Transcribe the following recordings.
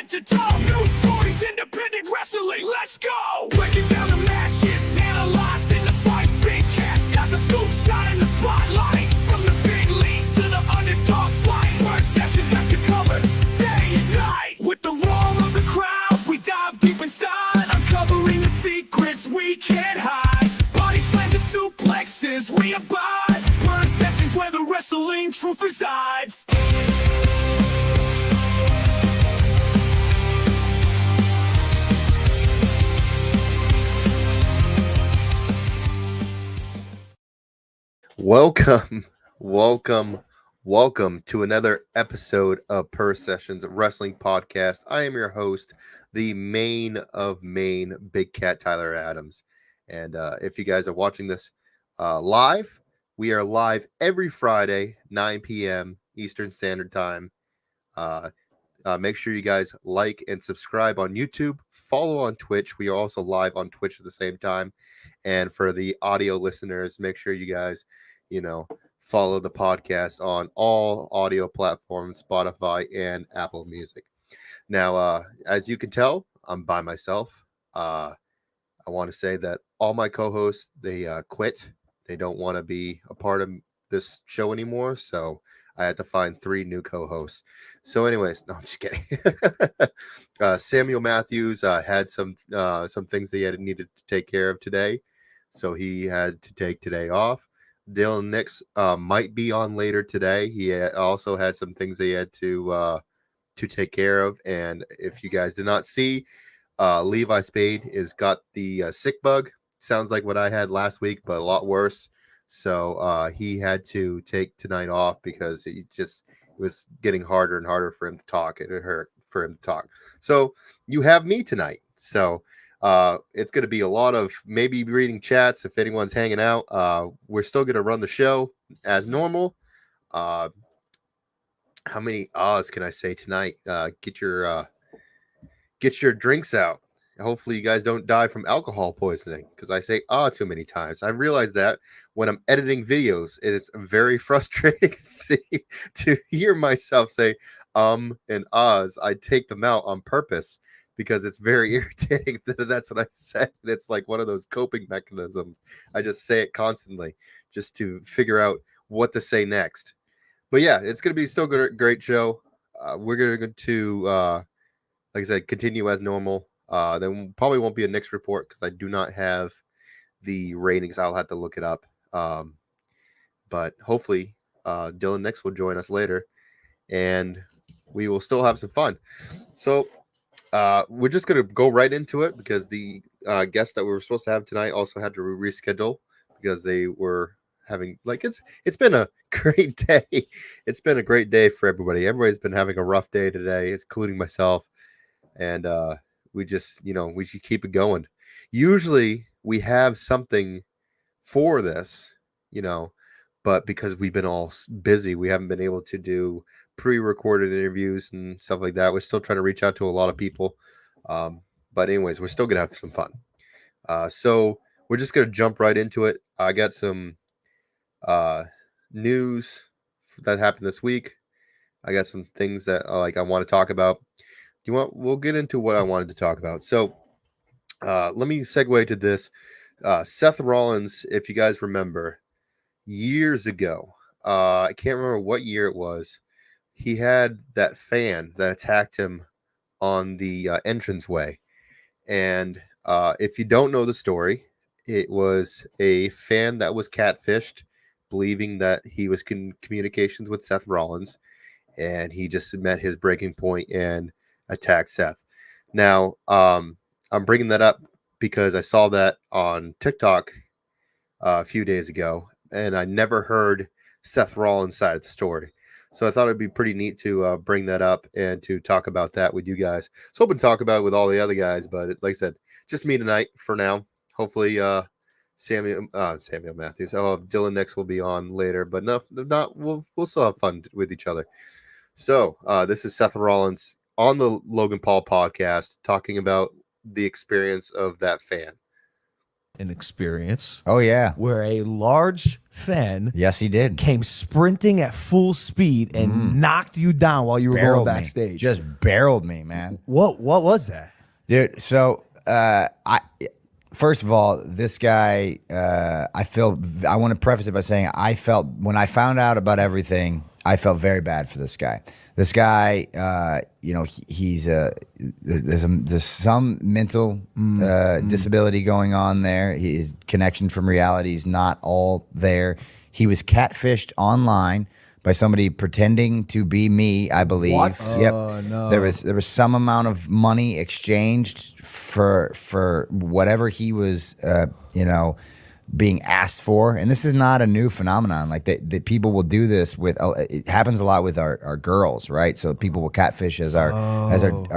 head to toe. New stories, independent wrestling, let's go! Breaking down the matches, analyzing the fights. Big cats got the scoop, shot in the spotlight. From the big leagues to the underdog fight. First sessions got you covered, day and night. With the roar of the crowd, we dive deep inside. Uncovering the secrets we can't hide. Body slams and suplexes, we abide. Burn sessions where the wrestling truth resides. Welcome to another episode of Purr Sessions Wrestling Podcast. I am your host, the Maine of Maine, Big Cat Tyler Adams. And if you guys are watching this live, we are live every Friday, 9 p.m. Eastern Standard Time. Make sure you guys like and subscribe on YouTube. Follow on Twitch. We are also live on Twitch at the same time. And for the audio listeners, make sure you guys, follow the podcast on all audio platforms, Spotify and Apple Music. Now, as you can tell, I'm by myself. I want to say that all my co-hosts, they quit. They don't want to be a part of this show anymore. So I had to find 3 new co-hosts. So anyways, no, I'm just kidding. Samuel Matthews had some things that he needed to take care of today. So he had to take today off. Dylan Nix might be on later today. He also had some things that he had to take care of. And if you guys did not see, Levi Spade has got the sick bug. Sounds like what I had last week, but a lot worse. So he had to take tonight off because it was getting harder and harder for him to talk. It hurt for him to talk. So you have me tonight. So it's going to be a lot of maybe reading chats if anyone's hanging out. We're still going to run the show as normal. How many ahs can I say tonight? Get your drinks out. Hopefully you guys don't die from alcohol poisoning because I say too many times. I realize that when I'm editing videos, it is very frustrating to hear myself say and ahs. I take them out on purpose because it's very irritating. That's what I said. It's like one of those coping mechanisms. I just say it constantly just to figure out what to say next. But yeah, it's going to be still a great show. We're going to, like I said, continue as normal. There probably won't be a Nix report because I do not have the ratings. I'll have to look it up. But hopefully Dylan Nix will join us later and we will still have some fun. So we're just going to go right into it because the guests that we were supposed to have tonight also had to reschedule because they were having it's been a great day. It's been a great day for everybody. Everybody's been having a rough day today, including myself. And we just, we should keep it going. Usually we have something for this, but because we've been all busy, we haven't been able to do pre-recorded interviews and stuff like that. We're still trying to reach out to a lot of people. But anyways, we're still going to have some fun. So we're just going to jump right into it. I got some news that happened this week. I got some things that I want to talk about. We'll get into what I wanted to talk about. So let me segue to this. Seth Rollins, if you guys remember, years ago, I can't remember what year it was, he had that fan that attacked him on the entranceway. And if you don't know the story, it was a fan that was catfished, believing that he was in communications with Seth Rollins, and he just met his breaking point and attacked Seth. Now, I'm bringing that up because I saw that on TikTok a few days ago, and I never heard Seth Rollins' side of the story. So I thought it'd be pretty neat to bring that up and to talk about that with you guys. So hoping to talk about it with all the other guys, but like I said, just me tonight for now. Hopefully, Samuel Matthews. Dylan Nix will be on later, but not. We'll still have fun with each other. So this is Seth Rollins on the Logan Paul podcast talking about the experience of that fan. an experience Oh yeah. where a large fan Yes, he did. came sprinting at full speed and knocked you down while you were Barreled going me. backstage. Just barreled me, man. What was that? Dude, so I first of all, this guy, I want to preface it by saying I felt when I found out about everything, I felt very bad for this guy. This guy, he's there's some mental disability going on there. His connection from reality is not all there. He was catfished online by somebody pretending to be me, I believe. What? Yep. Oh, no. There was some amount of money exchanged for whatever he was, being asked for. And this is not a new phenomenon. Like that people will do this with. It happens a lot with our girls, right? So people will catfish as our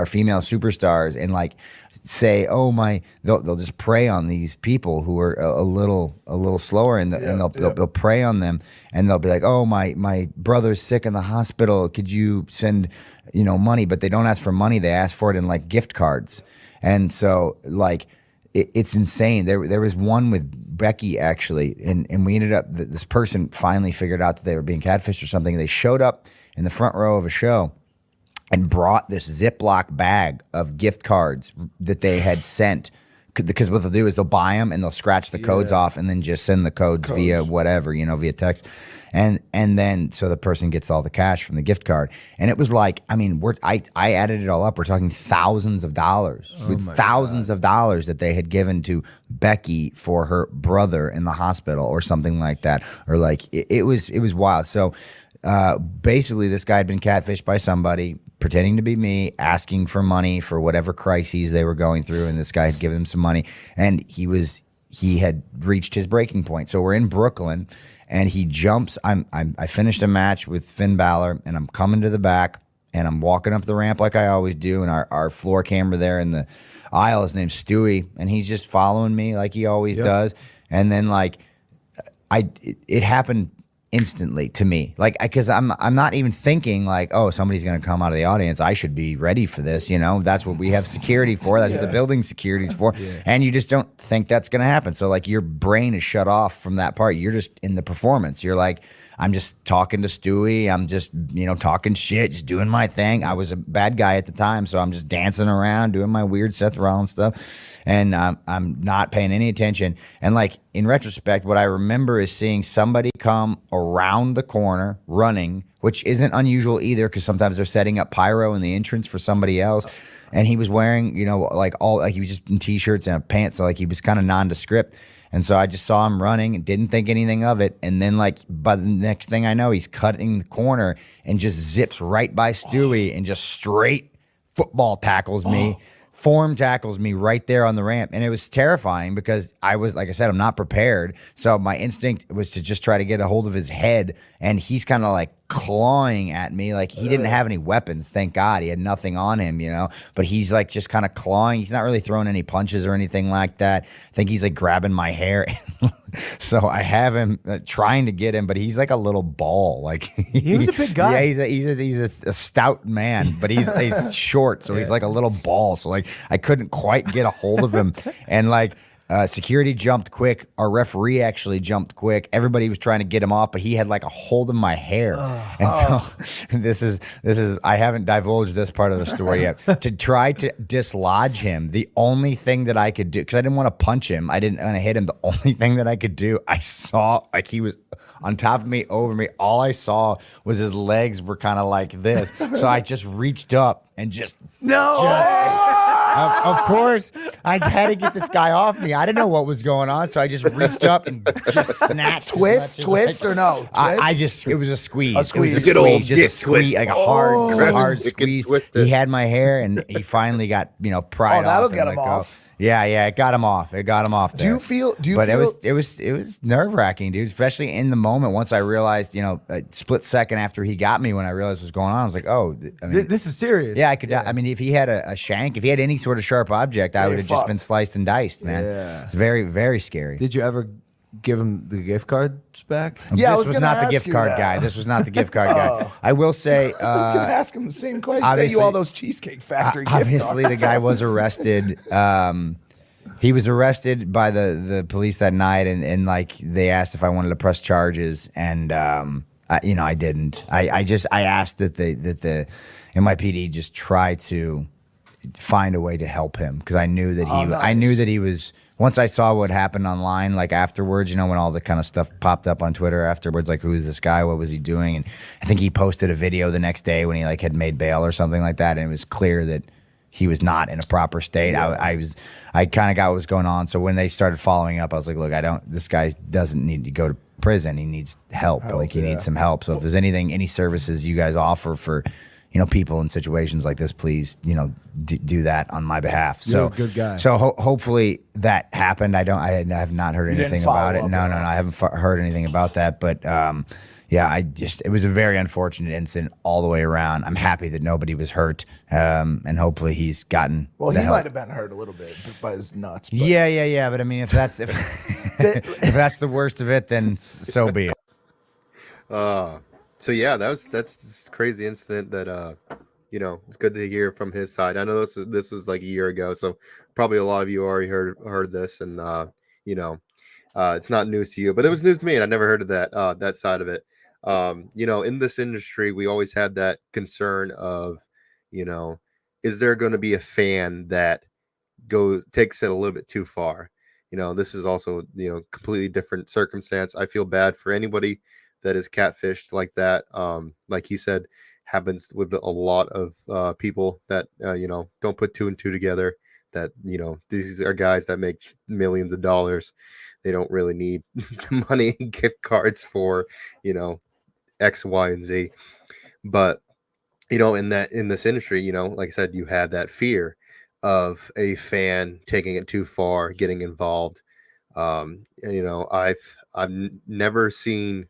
female superstars and like say, oh my, they'll just prey on these people who are a little slower and they'll prey on them and they'll be like, oh my brother's sick in the hospital, could you send money? But they don't ask for money, they ask for it in like gift cards. And so like it's insane. There was one with Becky actually, and we ended up, this person finally figured out that they were being catfished or something. They showed up in the front row of a show and brought this Ziploc bag of gift cards that they had sent, because what they'll do is they'll buy them and they'll scratch the codes off and then just send the codes via whatever, via text. And then so the person gets all the cash from the gift card. And it was like, I mean, I added it all up. We're talking thousands of dollars, of dollars that they had given to Becky for her brother in the hospital or something like that. Or like it was wild. So basically this guy had been catfished by somebody pretending to be me, asking for money for whatever crises they were going through, and this guy had given him some money, and he had reached his breaking point. So we're in Brooklyn, and he jumps. I finished a match with Finn Balor, and I'm coming to the back, and I'm walking up the ramp like I always do, and our floor camera there in the aisle, his name's Stewie, and he's just following me like he always does. And then like it happened instantly to me, like, because I'm not even thinking like, oh, somebody's gonna come out of the audience, I should be ready for this. That's what we have security for, that's what the building security's for. And you just don't think that's gonna happen. So like your brain is shut off from that part. You're just in the performance. You're like, I'm just talking to Stewie, I'm just talking shit, just doing my thing. I was a bad guy at the time, so I'm just dancing around doing my weird Seth Rollins stuff, and I'm not paying any attention. And like in retrospect, what I remember is seeing somebody come around the corner running, which isn't unusual either, because sometimes they're setting up pyro in the entrance for somebody else. And he was wearing, he was just in t-shirts and pants, so like he was kind of nondescript. And so I just saw him running and didn't think anything of it. And then like by the next thing I know, he's cutting the corner and just zips right by Stewie and just straight football tackles me. Form tackles me right there on the ramp. And it was terrifying because I was, like I said, I'm not prepared. So my instinct was to just try to get a hold of his head. And he's kind of like clawing at me. Like he didn't have any weapons. Thank God. He had nothing on him, but he's like just kind of clawing. He's not really throwing any punches or anything like that. I think he's like grabbing my hair. So I have him trying to get him, but he's like a little ball. Like he was a big guy. Yeah, he's a stout man, but he's short, so he's like a little ball. So like I couldn't quite get a hold of him, and like security jumped quick. Our referee actually jumped quick. Everybody was trying to get him off, but he had like a hold of my hair. So this is I haven't divulged this part of the story yet. To try to dislodge him, the only thing that I could do, because I didn't want to punch him, I didn't want to hit him. The only thing that I could do, I saw like he was on top of me, over me. All I saw was his legs were kind of like this. So I just reached up and just of course, I had to get this guy off me. I didn't know what was going on, so I just reached up and just snatched. Twist or no? It was a squeeze. A squeeze. It was a good old just a dick squeeze, twist. like a hard squeeze. Twisted. He had my hair, and he finally got pried off. That'll and get let him go. off. Yeah, it got him off. It got him off. Do you feel? But it was nerve wracking, dude. Especially in the moment. Once I realized, a split second after he got me, when I realized what was going on, I was like, oh, I mean, This is serious. yeah, I could. I mean, if he had a shank, if he had any sort of sharp object, I would have just been sliced and diced, man. Yeah. It's very, very scary. Did you ever give him the gift cards back? Yeah, I This was was gonna not the ask gift you card that. guy. This was not the gift card guy. I will say, I was going to ask him the same question. Say obviously- you all those Cheesecake Factory gift obviously the cards. guy was arrested. He was arrested by the police that night, and like they asked if I wanted to press charges, and I didn't. I asked that the NYPD just try to find a way to help him, because I knew that I knew that he was. Once I saw what happened online, like afterwards, when all the kind of stuff popped up on Twitter afterwards, like who is this guy? What was he doing? And I think he posted a video the next day when he like had made bail or something like that, and it was clear that he was not in a proper state. Yeah. I kind of got what was going on. So when they started following up, I was like, look, this guy doesn't need to go to prison. He needs help. Like he needs some help. So if there's any services you guys offer for, people in situations like this, please, do that on my behalf. You're a good guy. So hopefully that happened. I have not heard anything about it. No, I haven't heard anything about that. But yeah, it was a very unfortunate incident all the way around. I'm happy that nobody was hurt, and hopefully he's gotten. Well, the he help. might have been hurt a little bit by his nuts. But. Yeah. But I mean, if that's if that's the worst of it, then so be it. So yeah, that's this crazy incident that it's good to hear from his side. I know this was like a year ago, so probably a lot of you already heard this, and it's not news to you, but it was news to me, and I never heard of that side of it. In this industry, we always had that concern of, is there going to be a fan that takes it a little bit too far? This is also, completely different circumstance. I feel bad for anybody that is catfished like that. Like he said, happens with a lot of people that, don't put two and two together, that, these are guys that make millions of dollars. They don't really need money and gift cards for, X, Y, and Z. But, in this industry, like I said, you have that fear of a fan taking it too far, getting involved. I've never seen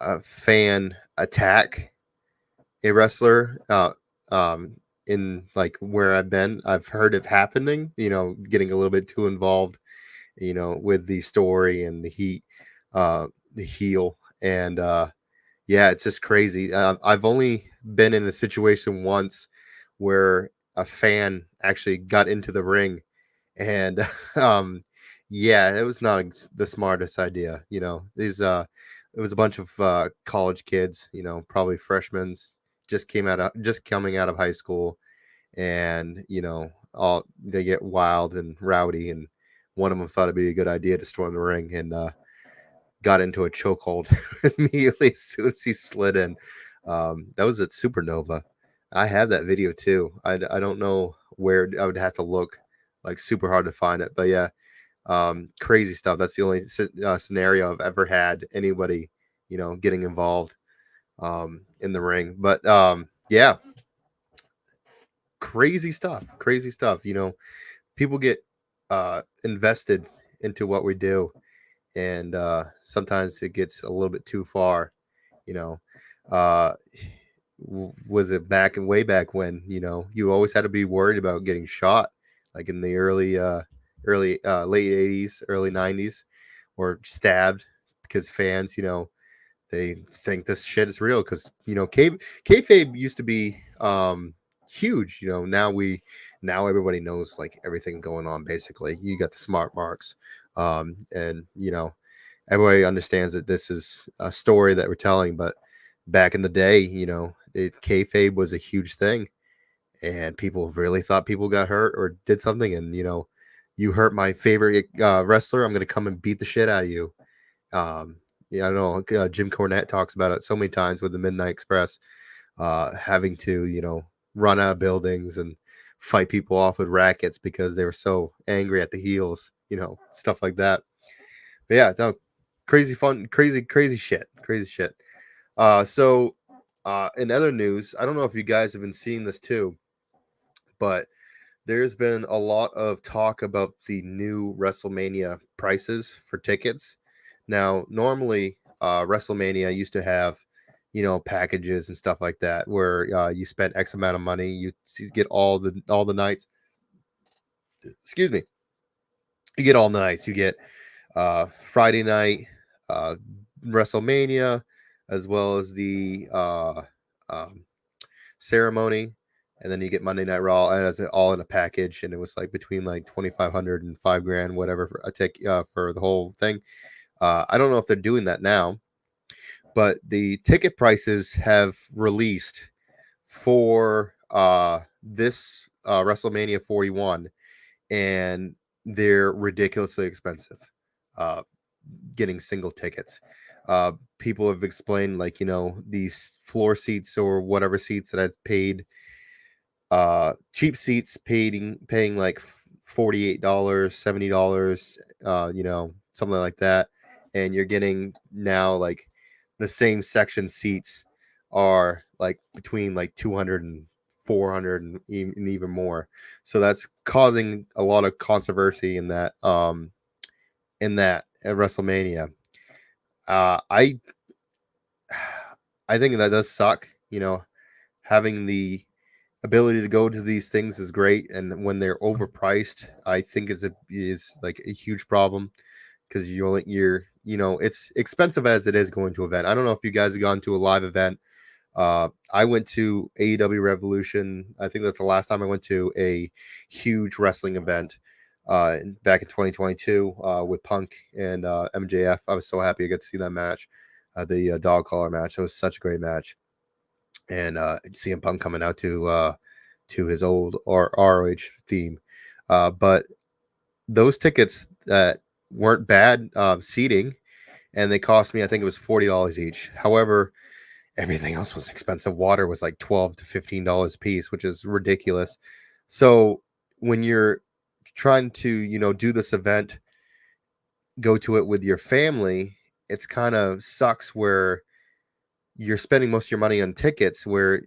a fan attack a wrestler in like where I've been. I've heard it happening, getting a little bit too involved, with the story and the heel. And yeah, it's just crazy. I've only been in a situation once where a fan actually got into the ring, and yeah, it was not the smartest idea. It was a bunch of college kids, probably freshmen, just coming out of high school, and all they get wild and rowdy, and one of them thought it'd be a good idea to storm the ring, and got into a chokehold immediately as soon as he slid in. That was at Supernova. I have that video too. I don't know where. I would have to look like super hard to find it, but yeah, crazy stuff. That's the only scenario I've ever had anybody, getting involved in the ring. But yeah, crazy stuff. People get invested into what we do, and sometimes it gets a little bit too far. Was it way back when, you always had to be worried about getting shot, like in the late 80s, early 90s, or stabbed, because fans, they think this shit is real, because kayfabe used to be huge. Now everybody knows like everything going on. Basically, you got the smart marks, and everybody understands that this is a story that we're telling. But back in the day, kayfabe was a huge thing, and people really thought people got hurt or did something, and you hurt my favorite wrestler, I'm gonna come and beat the shit out of you. Yeah, I don't know. Jim Cornette talks about it so many times with the Midnight Express, having to run out of buildings and fight people off with rackets because they were so angry at the heels, stuff like that. But yeah, no, crazy fun, crazy shit. So in other news, I don't know if you guys have been seeing this too, but there's been a lot of talk about the new WrestleMania prices for tickets. Now, normally, WrestleMania used to have, packages and stuff like that, where you spent X amount of money, you get all the nights. Excuse me. You get all the nights. You get Friday night, WrestleMania, as well as the ceremony, and then you get Monday Night Raw as all in a package, and it was like between like $2,500 and $5,000, whatever for a for the whole thing. I don't know if they're doing that now, but the ticket prices have released for this WrestleMania 41, and they're ridiculously expensive. Getting single tickets. People have explained, like, these floor seats or whatever seats that I've paid, cheap seats paying like $48, $70, something like that, and you're getting now like the same section seats are like between like 200 and 400 and even more. So that's causing a lot of controversy in that at WrestleMania. I think that does suck. Having the ability to go to these things is great, and when they're overpriced, I think is like a huge problem, because it's expensive as it is going to an event. I don't know if you guys have gone to a live event. I went to AEW Revolution. I think that's the last time I went to a huge wrestling event. Back in 2022 with Punk and MJF. I was so happy I got to see that match, the dog collar match. It was such a great match, and seeing Punk coming out to his old ROH theme. But those tickets weren't bad seating, and they cost me, I think it was $40 each. However, everything else was expensive. Water was like $12 to $15 a piece, which is ridiculous. So when you're trying to do this event, go to it with your family, it's kind of sucks where you're spending most of your money on tickets, where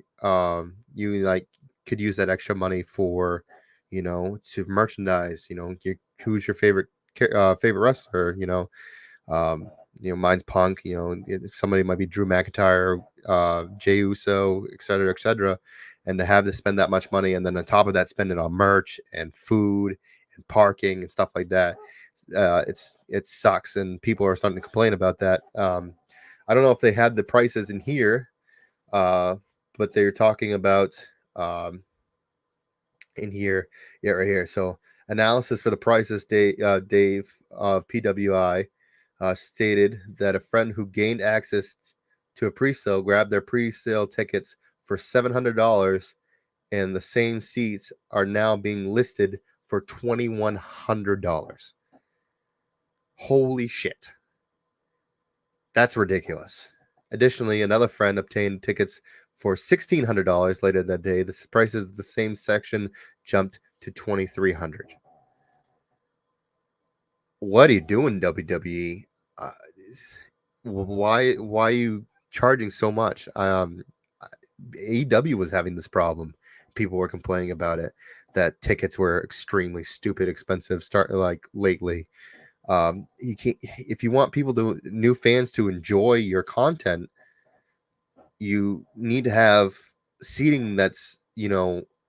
you like could use that extra money for to merchandise. Who's your favorite wrestler? Mine's Punk. Somebody might be Drew McIntyre, Jey Uso, etc., and to have to spend that much money, and then on top of that, spend it on merch and food and parking and stuff like that. It sucks, and people are starting to complain about that. I don't know if they had the prices in here, but they're talking about in here, yeah, right here. So analysis for the prices. Dave PWI stated that a friend who gained access to a pre-sale grabbed their pre-sale tickets for $700, and the same seats are now being listed for $2,100. Holy shit. That's ridiculous. Additionally, another friend obtained tickets for $1,600 later that day. The prices of the same section jumped to $2,300. What are you doing, WWE? Why are you charging so much? AEW was having this problem. People were complaining about it, that tickets were extremely stupid expensive lately. You can't, if you want new fans to enjoy your content, you need to have seating that's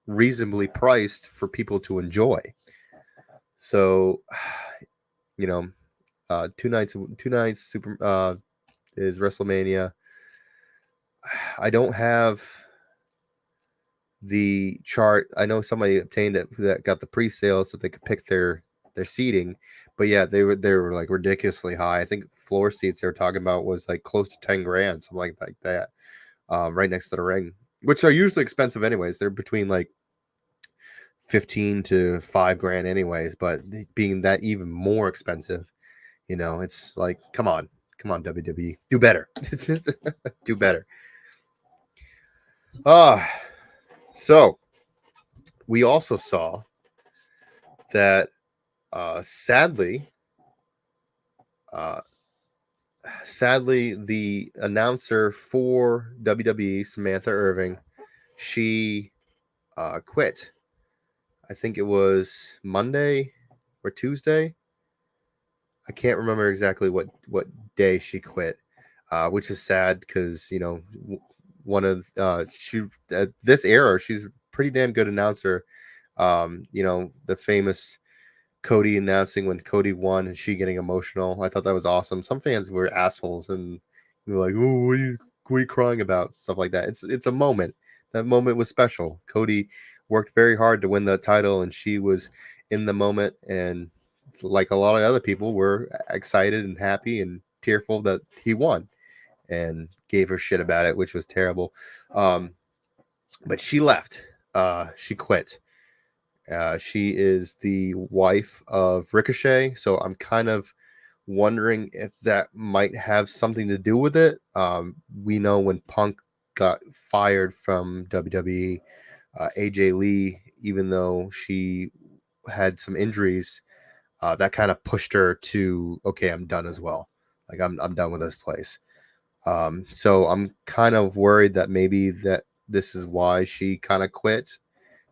reasonably priced for people to enjoy. So two nights super is WrestleMania. I don't have the chart. I know somebody obtained it that got the pre-sale so they could pick their seating, but yeah, they were like ridiculously high. I think floor seats they were talking about was like close to $10,000, something like that, right next to the ring, which are usually expensive anyways. They're between like $15,000 to $5,000 anyways, but being that even more expensive, it's like, come on WWE, do better. Do better. So we also saw that sadly, the announcer for WWE, Samantha Irvin, she quit. I think it was Monday or Tuesday. I can't remember exactly what day she quit, which is sad because one of she at this era, she's a pretty damn good announcer. The famous Cody announcing when Cody won and she getting emotional. I thought that was awesome. Some fans were assholes and were like, "Oh, what are you crying about?" Stuff like that. It's a moment. that moment was special. Cody worked very hard to win the title, and she was in the moment, and like a lot of other people, were excited and happy and tearful that he won, and gave her shit about it, which was terrible. But she left. She quit. She is the wife of Ricochet, so I'm kind of wondering if that might have something to do with it. We know when Punk got fired from WWE, AJ Lee, even though she had some injuries, that kind of pushed her to, okay, I'm done as well. Like I'm done with this place. So I'm kind of worried that maybe that this is why she kind of quit,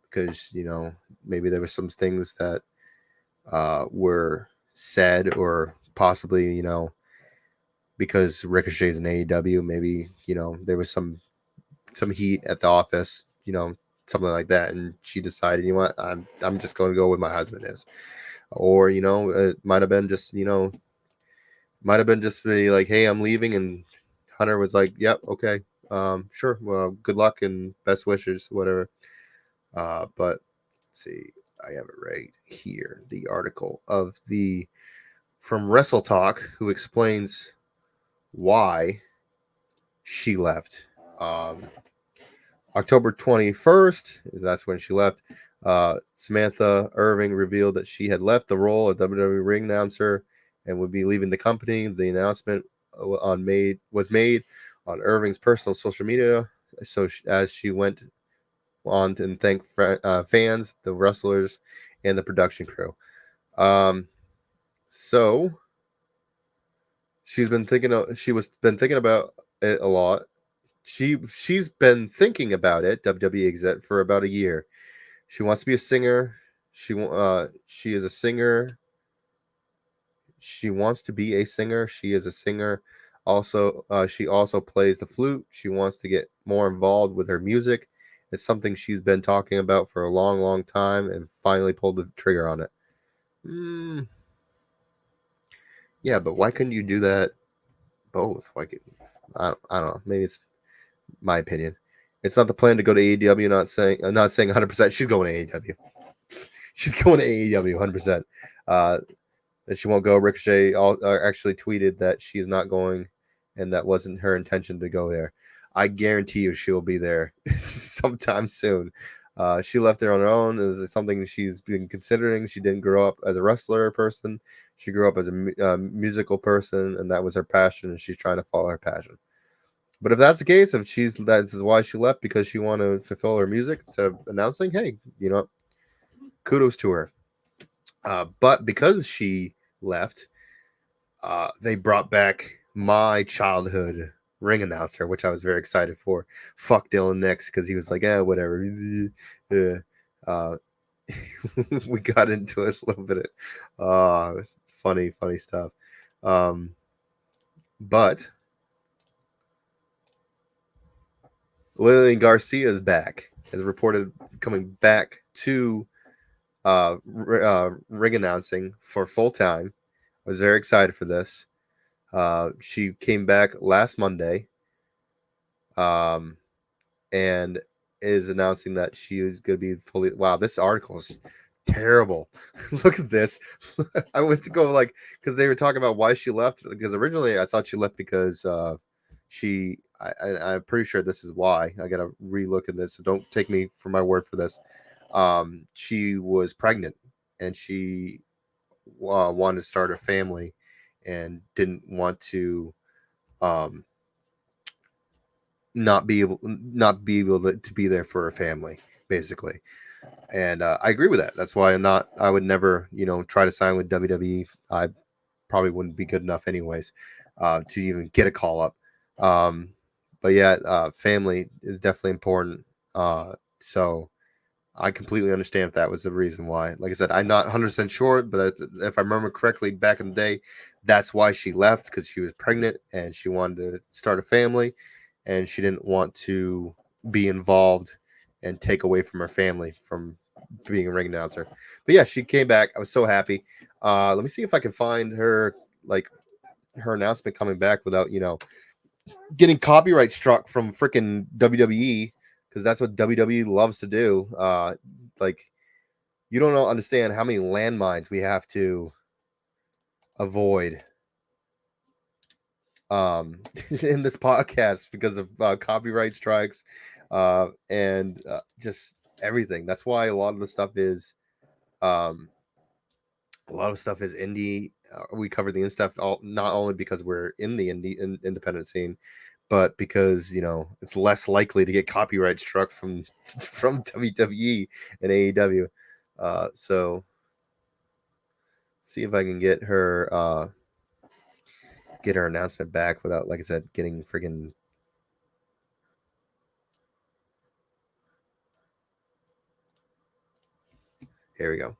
because maybe there were some things that were said, or possibly because Ricochet's in AEW, maybe there was some heat at the office, something like that, and she decided, what, I'm just going to go where my husband is, or it might have been just be like, hey, I'm leaving, and Hunter was like, yep, okay, sure, well, good luck and best wishes, whatever. But let's see, I have it right here, the article from Wrestle Talk, who explains why she left. October 21st, that's when she left. Samantha Irvin revealed that she had left the role of WWE ring announcer and would be leaving the company. The announcement was made on Irving's personal social media, so as she went on and thank fans, the wrestlers, and the production crew. So she's been thinking about it a lot. She's been thinking about it, WWE exec, for about a year. She wants to be a singer. She is a singer. She wants to be a singer. She is a singer. Also, she also plays the flute. She wants to get more involved with her music. It's something she's been talking about for a long, long time, and finally pulled the trigger on it. Yeah, but why couldn't you do that both? I don't know. Maybe it's my opinion. It's not the plan to go to AEW. I'm not saying 100%. She's going to AEW. She's going to AEW 100%. That she won't go. Ricochet actually tweeted that she is not going, and that wasn't her intention to go there. I guarantee you she'll be there sometime soon. She left there on her own. This is something she's been considering. She didn't grow up as a wrestler person. She grew up as a musical person, and that was her passion, and she's trying to follow her passion. But if that's the case, that's why she left, because she wanted to fulfill her music instead of announcing, hey, kudos to her. But because she left, they brought back my childhood ring announcer, which I was very excited for. Fuck Dylan Nix, because he was like, whatever. We got into it a little bit. It was funny stuff. But Lillian Garcia is back, as reported, coming back to ring announcing for full time. I was very excited for this. She came back last Monday, and is announcing that she is going to be fully. Wow, this article is terrible. Look at this. I went to go because they were talking about why she left. Because originally I thought she left because I'm pretty sure this is why. I got to relook at this, so don't take me for my word for this. She was pregnant, and she wanted to start a family, and didn't want to not be able to be there for her family, basically. And I agree with that. That's why I would never try to sign with WWE. I probably wouldn't be good enough anyways to even get a call up. But yeah, family is definitely important. So I completely understand if that was the reason why. Like I said, I'm not 100% sure, but if I remember correctly, back in the day, that's why she left, because she was pregnant and she wanted to start a family, and she didn't want to be involved and take away from her family from being a ring announcer. But yeah, she came back. I was so happy. Let me see if I can find her announcement coming back without getting copyright struck from freaking WWE, because that's what WWE loves to do. Like, you don't understand how many landmines we have to avoid in this podcast because of copyright strikes and just everything. That's why a lot of the stuff is indie. We cover the indie stuff not only because we're in the independent scene, but because it's less likely to get copyright struck from WWE and AEW. So see if I can get her announcement back without, like I said, getting friggin' here we go.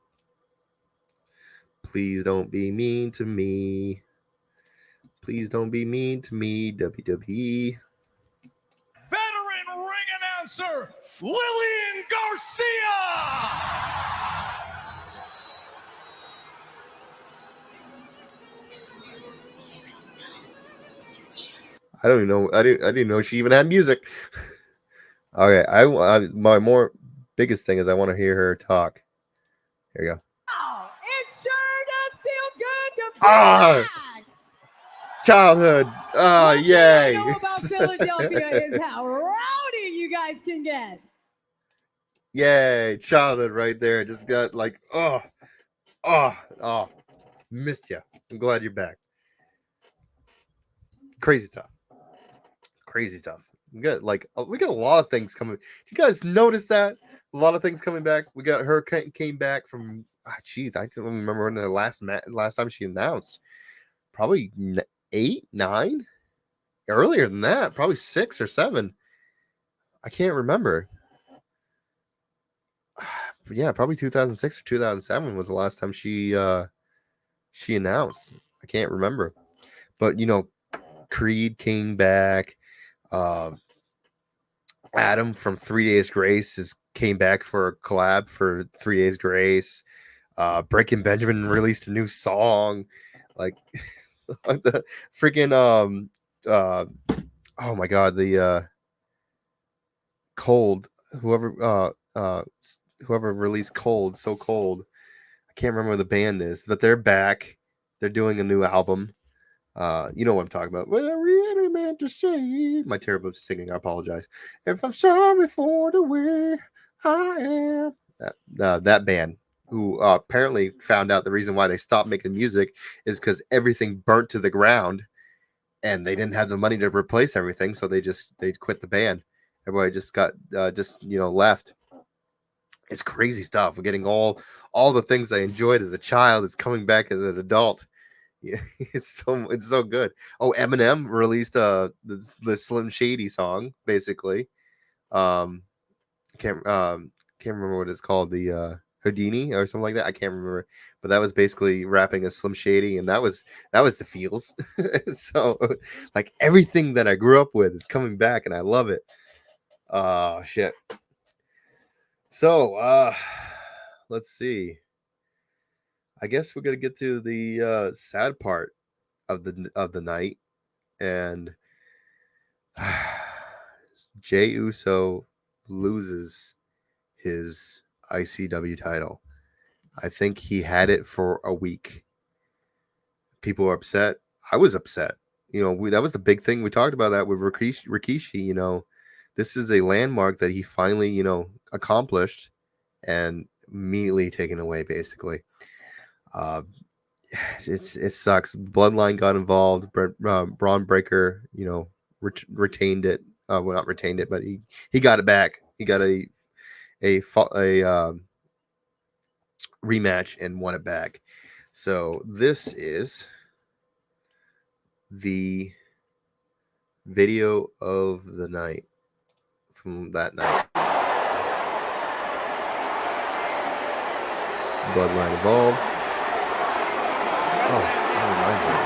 Please don't be mean to me. Please don't be mean to me, WWE. Veteran ring announcer, Lillian Garcia! I don't even know. I didn't know she even had music. Okay, my more biggest thing is I want to hear her talk. Here we go. Oh, it sure does feel good to be Ah! back. Childhood. One thing Yay. I know about Philadelphia is how rowdy you guys can get. Yay, childhood right there. Just got like, missed you. I'm glad you're back. Crazy stuff. We got a lot of things coming. You guys notice that? A lot of things coming back. We got her came back from. I can't remember when the last time she announced. Probably 8, 9, earlier than that. Probably 6 or 7. I can't remember. Yeah, probably 2006 or 2007 was the last time she announced. I can't remember, but Creed came back. Adam from 3 Days Grace came back for a collab for 3 Days Grace. Breaking Benjamin released a new song, like the freaking oh my god, the Cold, whoever released Cold, So Cold. I can't remember what the band is, but they're back. They're doing a new album. You know what I'm talking about. What I really meant to say. My terrible singing. I apologize. If I'm sorry for the way I am. That band, who apparently found out the reason why they stopped making music is because everything burnt to the ground, and they didn't have the money to replace everything, so they quit the band. Everybody just got left. It's crazy stuff. We're getting all the things I enjoyed as a child is coming back as an adult. Yeah, it's so good. Oh, Eminem released the Slim Shady song, basically. Can't remember what it's called, the Houdini or something like that. I can't remember, but that was basically rapping a Slim Shady, and that was the feels. So like everything that I grew up with is coming back, and I love it. Shit. So let's see. I guess we're gonna get to the sad part of the night, and Jey Uso loses his ICW title. I think he had it for a week. People are upset. I was upset. That was the big thing. We talked about that with Rikishi. This is a landmark that he finally, accomplished, and immediately taken away, basically. It sucks. Bloodline got involved. Braun Breaker, retained it. Well, not retained it, but he got it back. He got a rematch and won it back. So this is the video of the night from that night. Bloodline involved. Oh, never mind that.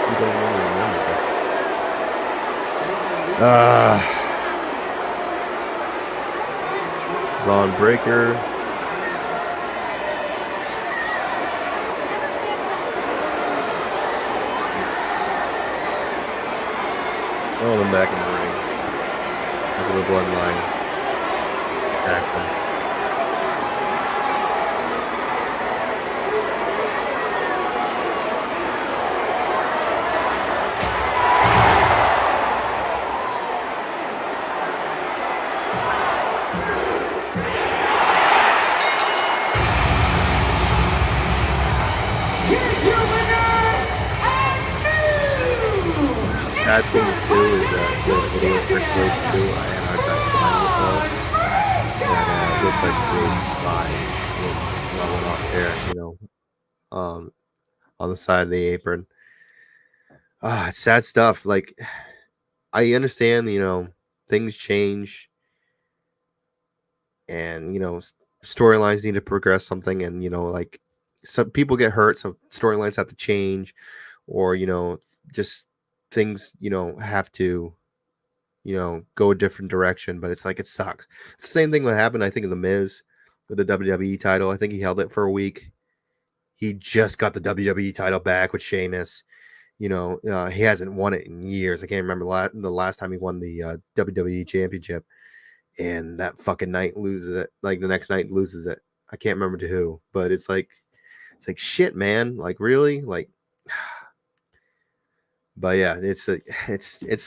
You don't really remember that. Ron Breaker. Oh, them back in the ring. Look at the bloodline. Acting. Bad thing too is that the video circulates too. I had a hard time finding it all. And it looks like they level off there, on the side of the apron. It's sad stuff. Like, I understand, things change, and storylines need to progress something, and like some people get hurt, so storylines have to change, or just things have to go a different direction. But it's like, it sucks. It's the same thing that happened, I think, in the Miz with the WWE title. I think he held it for a week. He just got the WWE title back with Sheamus. He hasn't won it in years. I can't remember the last time he won the WWE championship, and that fucking night loses it. Like, the next night loses it. I can't remember to who, but it's like shit, man. Like, really? Like, but yeah, it sucks. It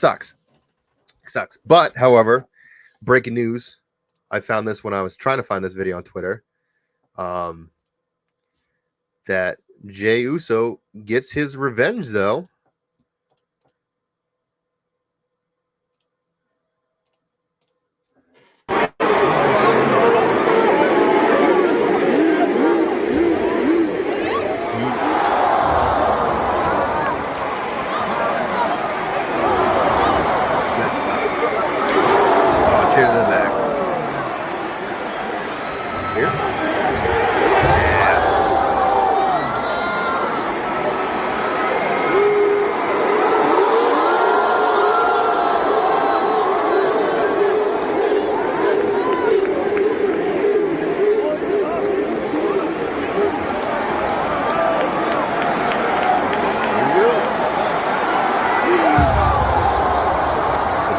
sucks. But however, breaking news. I found this when I was trying to find this video on Twitter. That Jey Uso gets his revenge, though. Cheers to the back. Here.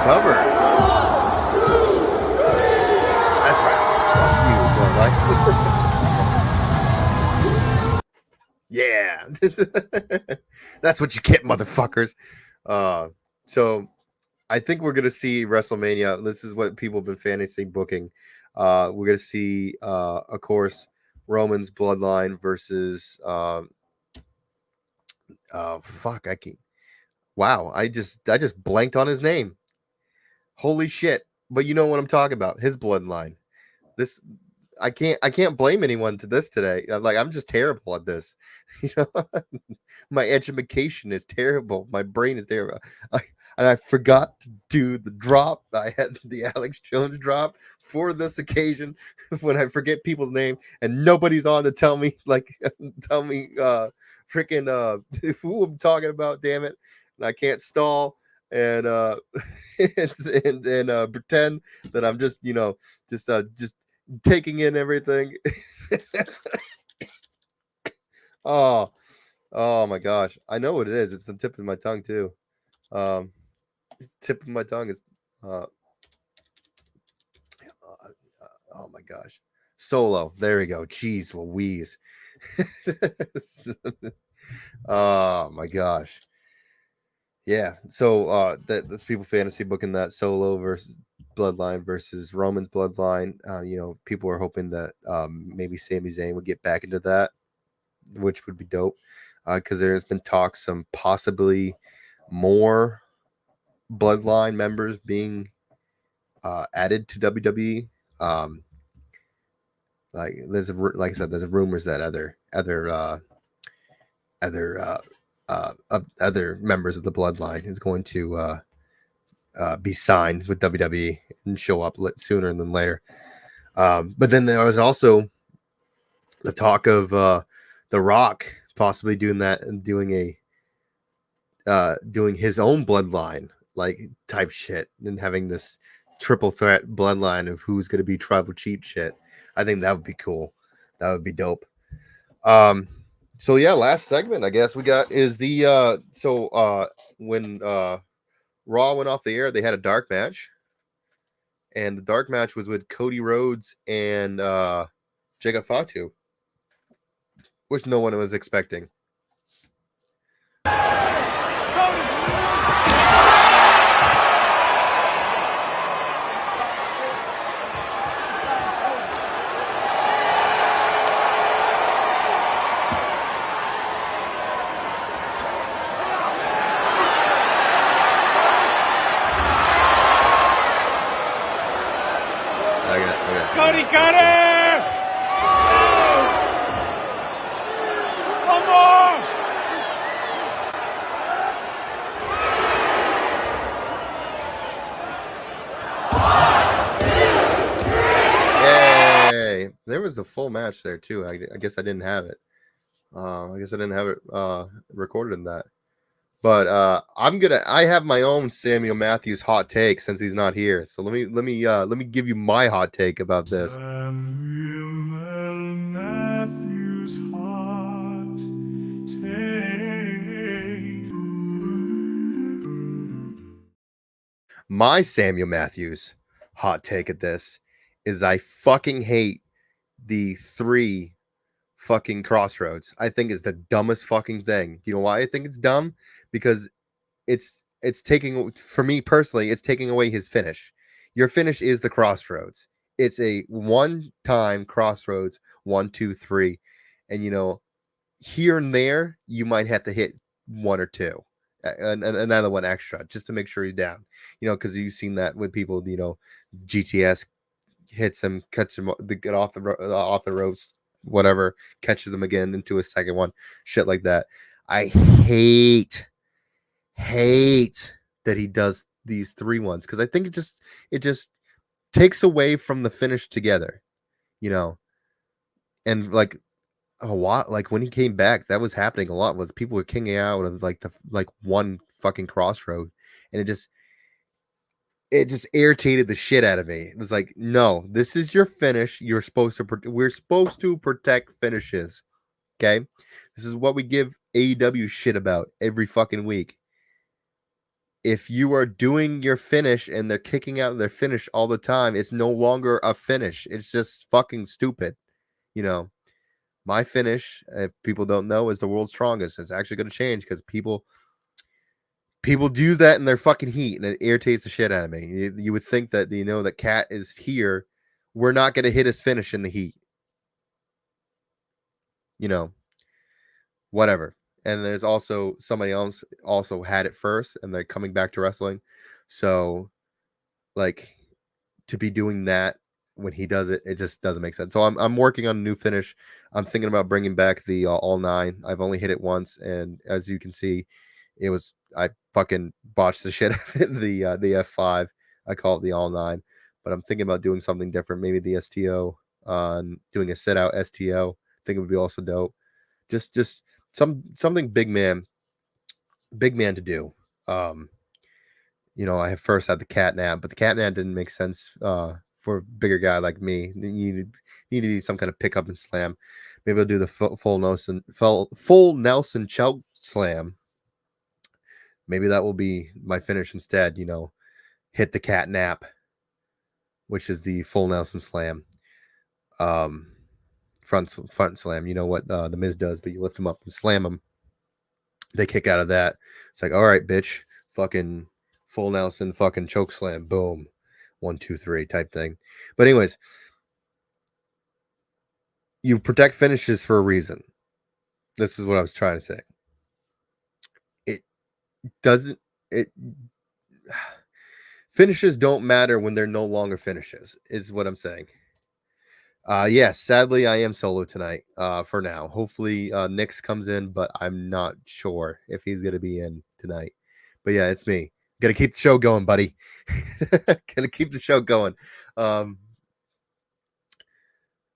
Cover. That's right. Yeah. That's what you get, motherfuckers. So I think we're gonna see WrestleMania. This is what people have been fantasy booking. We're gonna see, of course, Roman's bloodline versus fuck. Wow, I just blanked on his name. Holy shit. But you know what I'm talking about. His bloodline. This I can't blame anyone to this today. Like, I'm just terrible at this. My education is terrible. My brain is terrible. I forgot to do the drop. I had the Alex Jones drop for this occasion when I forget people's name and nobody's on to tell me freaking who I'm talking about, damn it. And I can't stall and pretend that I'm just taking in everything. oh my gosh, I know what it is. It's the tip of my tongue too. It's the tip of my tongue is oh my gosh, Solo. There we go. Jeez Louise. Oh my gosh. Yeah, so that's people fantasy booking that Solo versus bloodline versus Roman's bloodline. People are hoping that maybe Sami Zayn would get back into that, which would be dope, because there's been talks some possibly more bloodline members being added to WWE. Like I said, there's rumors that other members of the bloodline is going to be signed with WWE and show up sooner than later. But then there was also the talk of The Rock possibly doing that and doing his own bloodline like type shit, and having this triple threat bloodline of who's going to be tribal chief shit. I think that would be cool. That would be dope. So yeah, last segment I guess we got is the when Raw went off the air, they had a dark match, and the dark match was with Cody Rhodes and Jacob Fatu, which no one was expecting. Cody, got it! One more! Yay! There was a full match there too. I guess I didn't have it. I guess I didn't have it recorded in that. But I have my own Samuel Matthews hot take since he's not here. So let me give you my hot take about this. Samuel Matthews hot take. My Samuel Matthews hot take at this is I fucking hate the 3 fucking crossroads. I think it's the dumbest fucking thing. You know why I think it's dumb? Because it's taking, for me personally, it's taking away his finish. Your finish is the crossroads. It's a one-time crossroads, 1, 2, 3, and here and there you might have to hit 1 or 2, and another one extra just to make sure he's down. Because you've seen that with people. GTS hits him, cuts him, they get off the ropes, whatever, catches them again into a second one, shit like that. I hate that he does these 3 ones, because I think it just takes away from the finish together, and like a lot, like when he came back, that was happening a lot, was people were kicking out of like one fucking crossroad, and it just irritated the shit out of me. It was like, no, this is your finish. We're supposed to protect finishes. Okay. This is what we give AEW shit about every fucking week. If you are doing your finish and they're kicking out their finish all the time, it's no longer a finish. It's just fucking stupid. My finish, if people don't know, is the world's strongest. It's actually going to change because people do that in their fucking heat, and it irritates the shit out of me. You would think that, that Cat is here, we're not going to hit his finish in the heat. Whatever. And there's also somebody else also had it first, and they're coming back to wrestling. So, like, to be doing that when he does it, it just doesn't make sense. So I'm working on a new finish. I'm thinking about bringing back the all 9. I've only hit it once, and as you can see, I fucking botched the shit out of it. The F5, I call it the all 9. But I'm thinking about doing something different. Maybe the STO, doing a sit out STO. I think it would be also dope. Just something big man to do. I have first had the cat nap, but the cat nap didn't make sense for a bigger guy like me. You need to be some kind of pickup and slam. Maybe I'll do the full Nelson choke slam. Maybe that will be my finish instead. Hit the cat nap, which is the full Nelson slam. Front slam, what the Miz does, but you lift them up and slam them. They kick out of that. It's like, all right, bitch, fucking full Nelson, fucking choke slam, boom, 1, 2, 3 type thing. But anyways, you protect finishes for a reason. This is what I was trying to say. Finishes don't matter when they're no longer finishes, is what I'm saying. Yes, sadly, I am solo tonight for now. Hopefully, Nix comes in, but I'm not sure if he's going to be in tonight. But yeah, it's me. Got to keep the show going, buddy. Got to keep the show going. But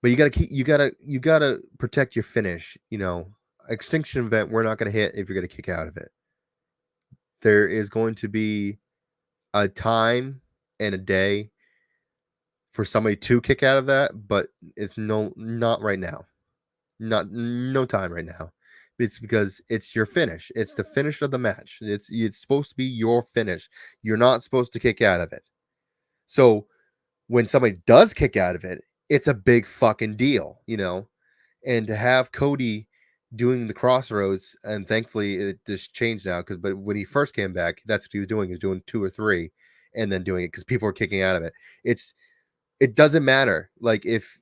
you gotta protect your finish. Extinction event, we're not going to hit if you're going to kick out of it. There is going to be a time and a day for somebody to kick out of that, but it's not right now. No time right now. It's because it's your finish. It's the finish of the match. It's supposed to be your finish. You're not supposed to kick out of it. So when somebody does kick out of it, it's a big fucking deal, And to have Cody doing the crossroads, and thankfully it just changed now, but when he first came back, that's what he was doing. He was doing 2 or 3 and then doing it because people were kicking out of it. It doesn't matter. Like if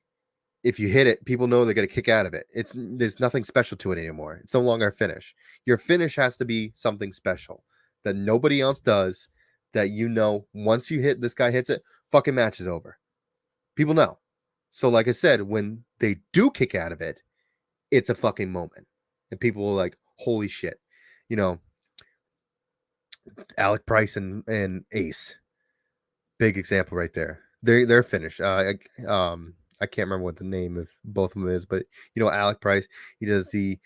you hit it, people know they're going to kick out of it. There's nothing special to it anymore. It's no longer a finish. Your finish has to be something special that nobody else does, that once this guy hits it, fucking match is over. People know. So like I said, when they do kick out of it, it's a fucking moment. And people will like, holy shit. Alec Price and Ace. Big example right there. They're finished. I can't remember what the name of both of them is, but Alec Price, he does the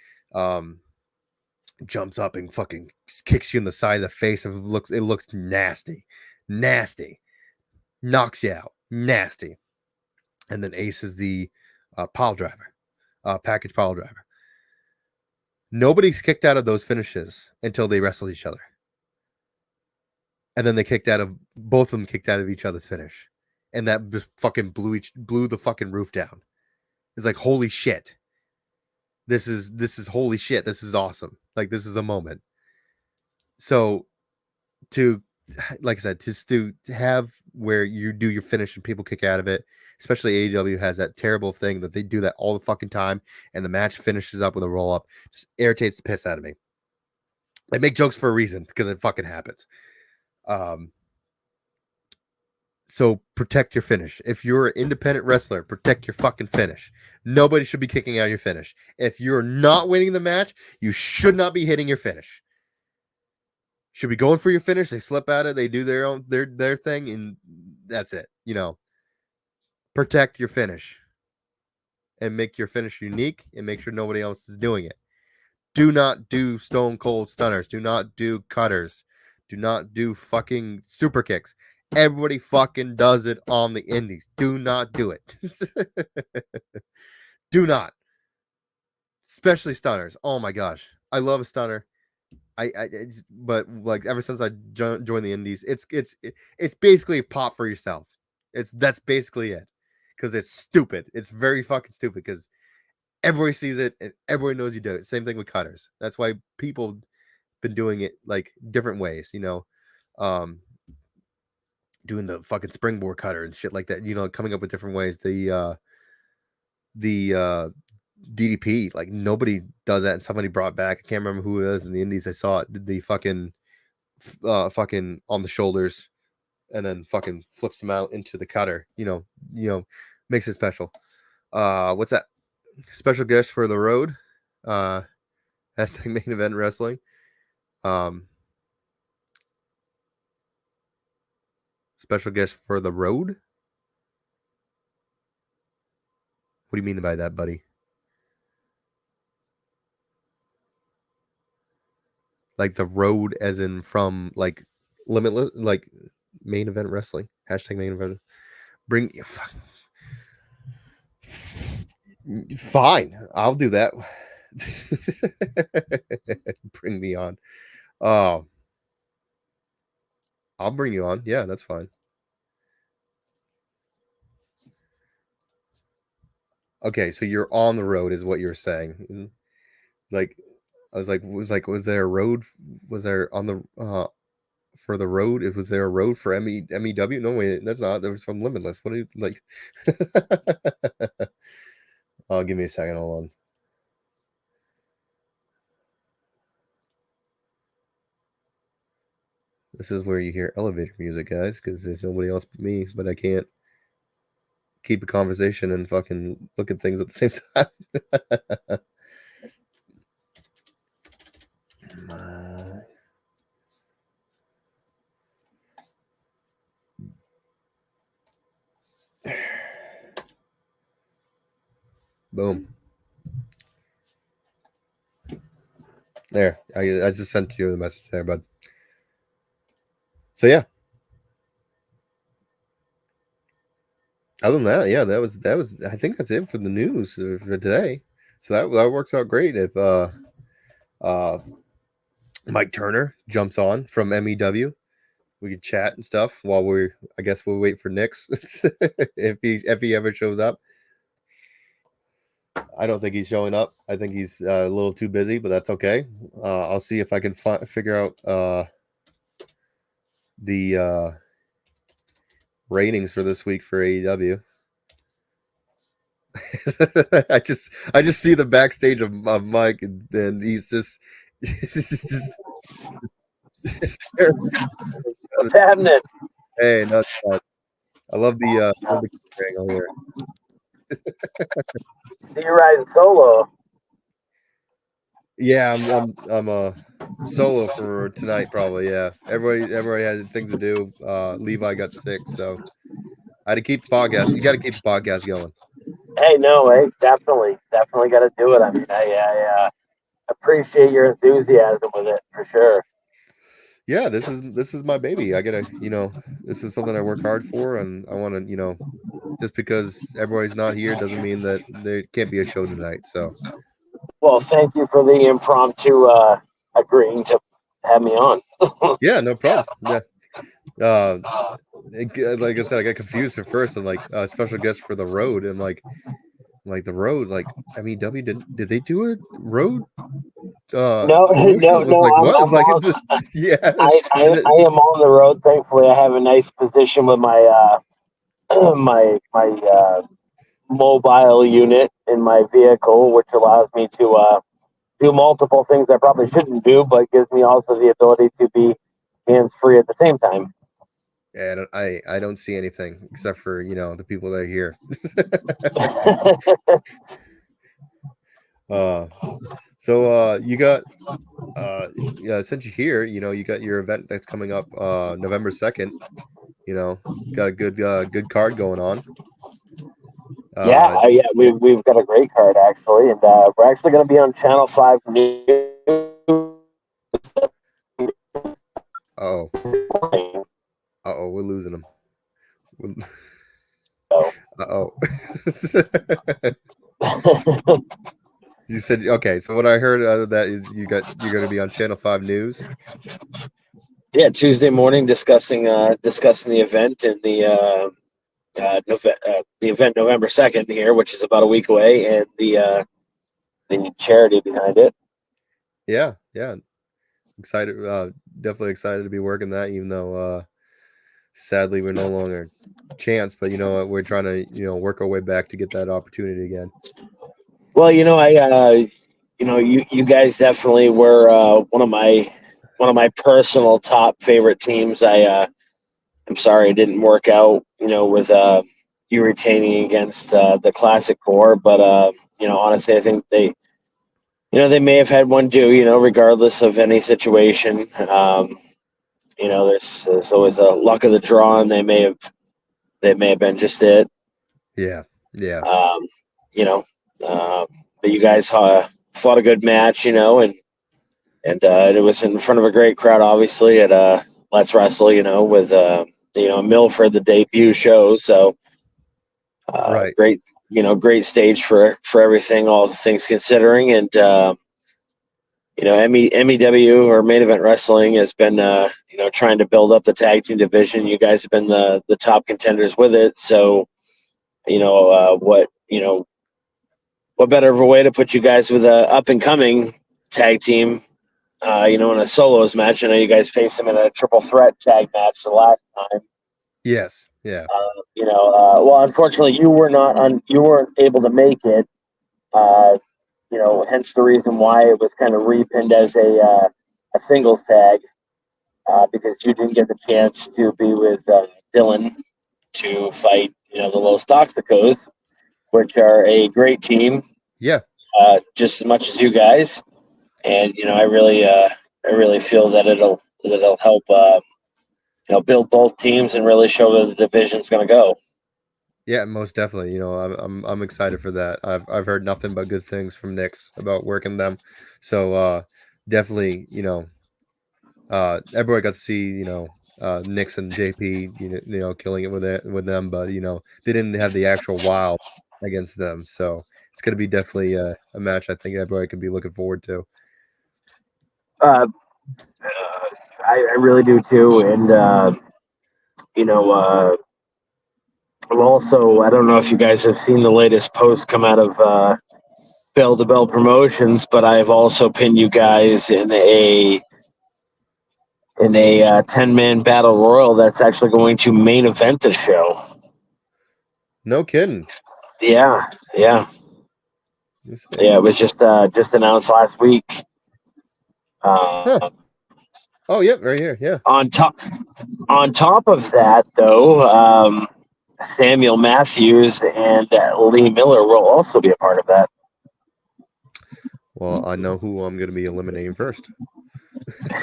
jumps up and fucking kicks you in the side of the face, and it looks nasty, knocks you out, nasty. And then Ace is the pile driver, package pile driver. Nobody's kicked out of those finishes until they wrestled each other, and then both of them kicked out of each other's finish. And that just fucking blew the fucking roof down. It's like, holy shit. This is holy shit. This is awesome. Like, this is a moment. So like I said, just to have where you do your finish and people kick out of it, especially AEW has that terrible thing that they do that all the fucking time, and the match finishes up with a roll up, just irritates the piss out of me. They make jokes for a reason, because it fucking happens. So protect your finish. If you're an independent wrestler, protect your fucking finish. Nobody should be kicking out your finish. If you're not winning the match, you should not be hitting your finish. Should be going for your finish. They slip at it. They do their thing, and that's it. Protect your finish and make your finish unique, and make sure nobody else is doing it. Do not do stone cold stunners. Do not do cutters. Do not do fucking super kicks. Everybody fucking does it on the indies. Do not do it. Do not. Especially stunners. Oh my gosh. I love a stunner. But like ever since I joined the indies, it's basically a pop for yourself. That's basically it. Because it's stupid. It's very fucking stupid, because everybody sees it and everybody knows you do it. Same thing with cutters. That's why people been doing it like different ways, doing the fucking springboard cutter and shit like that, coming up with different ways. The DDP, like nobody does that, and somebody brought back, I can't remember who it is in the indies. I saw it, did the fucking on the shoulders, and then fucking flips them out into the cutter, makes it special. What's that? Special guest for the road. Hashtag main event wrestling. Special guest for the road? What do you mean by that, buddy? Like the road as in from like Limitless, like main event wrestling. Hashtag main event. Fine. I'll do that. Bring me on. Oh. I'll bring you on. Yeah, that's fine. Okay, so you're on the road, is what you're saying. Like, was there a road? Was there on the for the road? Was there a road for MEW? No, wait, that's not. That was from Limitless. What are you like? Oh, give me a second. Hold on. This is where you hear elevator music, guys, because there's nobody else but me, but I can't keep a conversation and fucking look at things at the same time. Boom. There. I just sent you the message there, bud. So yeah. Other than that, yeah, that was. I think that's it for the news for today. So that works out great if Mike Turner jumps on from MEW. We could chat and stuff while I guess we'll wait for Nix if he ever shows up. I don't think he's showing up. I think he's a little too busy, but that's okay. I'll see if I can figure out the ratings for this week for AEW. I just see the backstage of Mike, and then he's just. What's happening? Hey, no, I love the angle here. See you riding solo. Yeah, I'm solo for tonight probably. Yeah, everybody had things to do. Levi got sick, so I had to keep the podcast. You got to keep the podcast going. Hey, definitely got to do it. I mean, I appreciate your enthusiasm with it for sure. Yeah, this is my baby. I gotta, this is something I work hard for, and I want to, just because everybody's not here doesn't mean that there can't be a show tonight. So, well, thank you for the impromptu agreeing to have me on. Yeah, no problem. Yeah. Like I said, I got confused at first. I'm like special guest for the road. And like the road, like MEW did they do a road? No. Yeah. I am on the road. Thankfully, I have a nice position with my my mobile unit in my vehicle, which allows me to do multiple things I probably shouldn't do, but gives me also the ability to be hands-free at the same time. And I don't see anything except for the people that are here. So you got since you're here, you got your event that's coming up November 2nd. Got a good card going on. Yeah, we've got a great card actually, and we're actually going to be on Channel 5 News. We're losing them. You said okay. So what I heard out of that is you're going to be on Channel 5 News. Yeah, Tuesday morning discussing the event and the event November 2nd here, which is about a week away, and the charity behind it. Yeah. Excited, definitely excited to be working that, even though sadly we're no longer chance, but we're trying to work our way back to get that opportunity again. Well, you guys definitely were one of my personal top favorite teams. I'm sorry it didn't work out, with you retaining against the Classic Core, but honestly, I think they may have had one due, regardless of any situation. There's always a luck of the draw, and they may have been just it. Yeah. But you guys fought a good match, and it was in front of a great crowd, obviously at Let's Wrestle, with Milford, the debut show. So right. Great stage for everything, all things considering, and MEW or Main Event Wrestling has been trying to build up the tag team division. You guys have been the top contenders with it. So what better of a way to put you guys with a up and coming tag team, in a solos match. I know you guys faced them in a triple threat tag match the last time. Yes. Yeah. Well, unfortunately, you weren't able to make it. Hence the reason why it was kind of repinned as a singles tag, because you didn't get the chance to be with Dylan to fight, the Los Toxicos, which are a great team. Yeah. Just as much as you guys, and I really feel that it'll help build both teams and really show where the division's going to go. Yeah, most definitely. I'm excited for that. I've heard nothing but good things from Nix about working them. So definitely, everybody got to see, Nix and JP, killing it with them, but they didn't have the actual wow against them. So it's going to be definitely a match I think everybody could be looking forward to. I really do too, and also, I don't know if you guys have seen the latest post come out of Bell to Bell Promotions, but I've also pinned you guys in a 10-man battle royal that's actually going to main event the show. No kidding. Yeah. It was just announced last week. Huh. Oh, yep, right here. Yeah. On top of that, though, Samuel Matthews and Lee Miller will also be a part of that. Well, I know who I'm going to be eliminating first.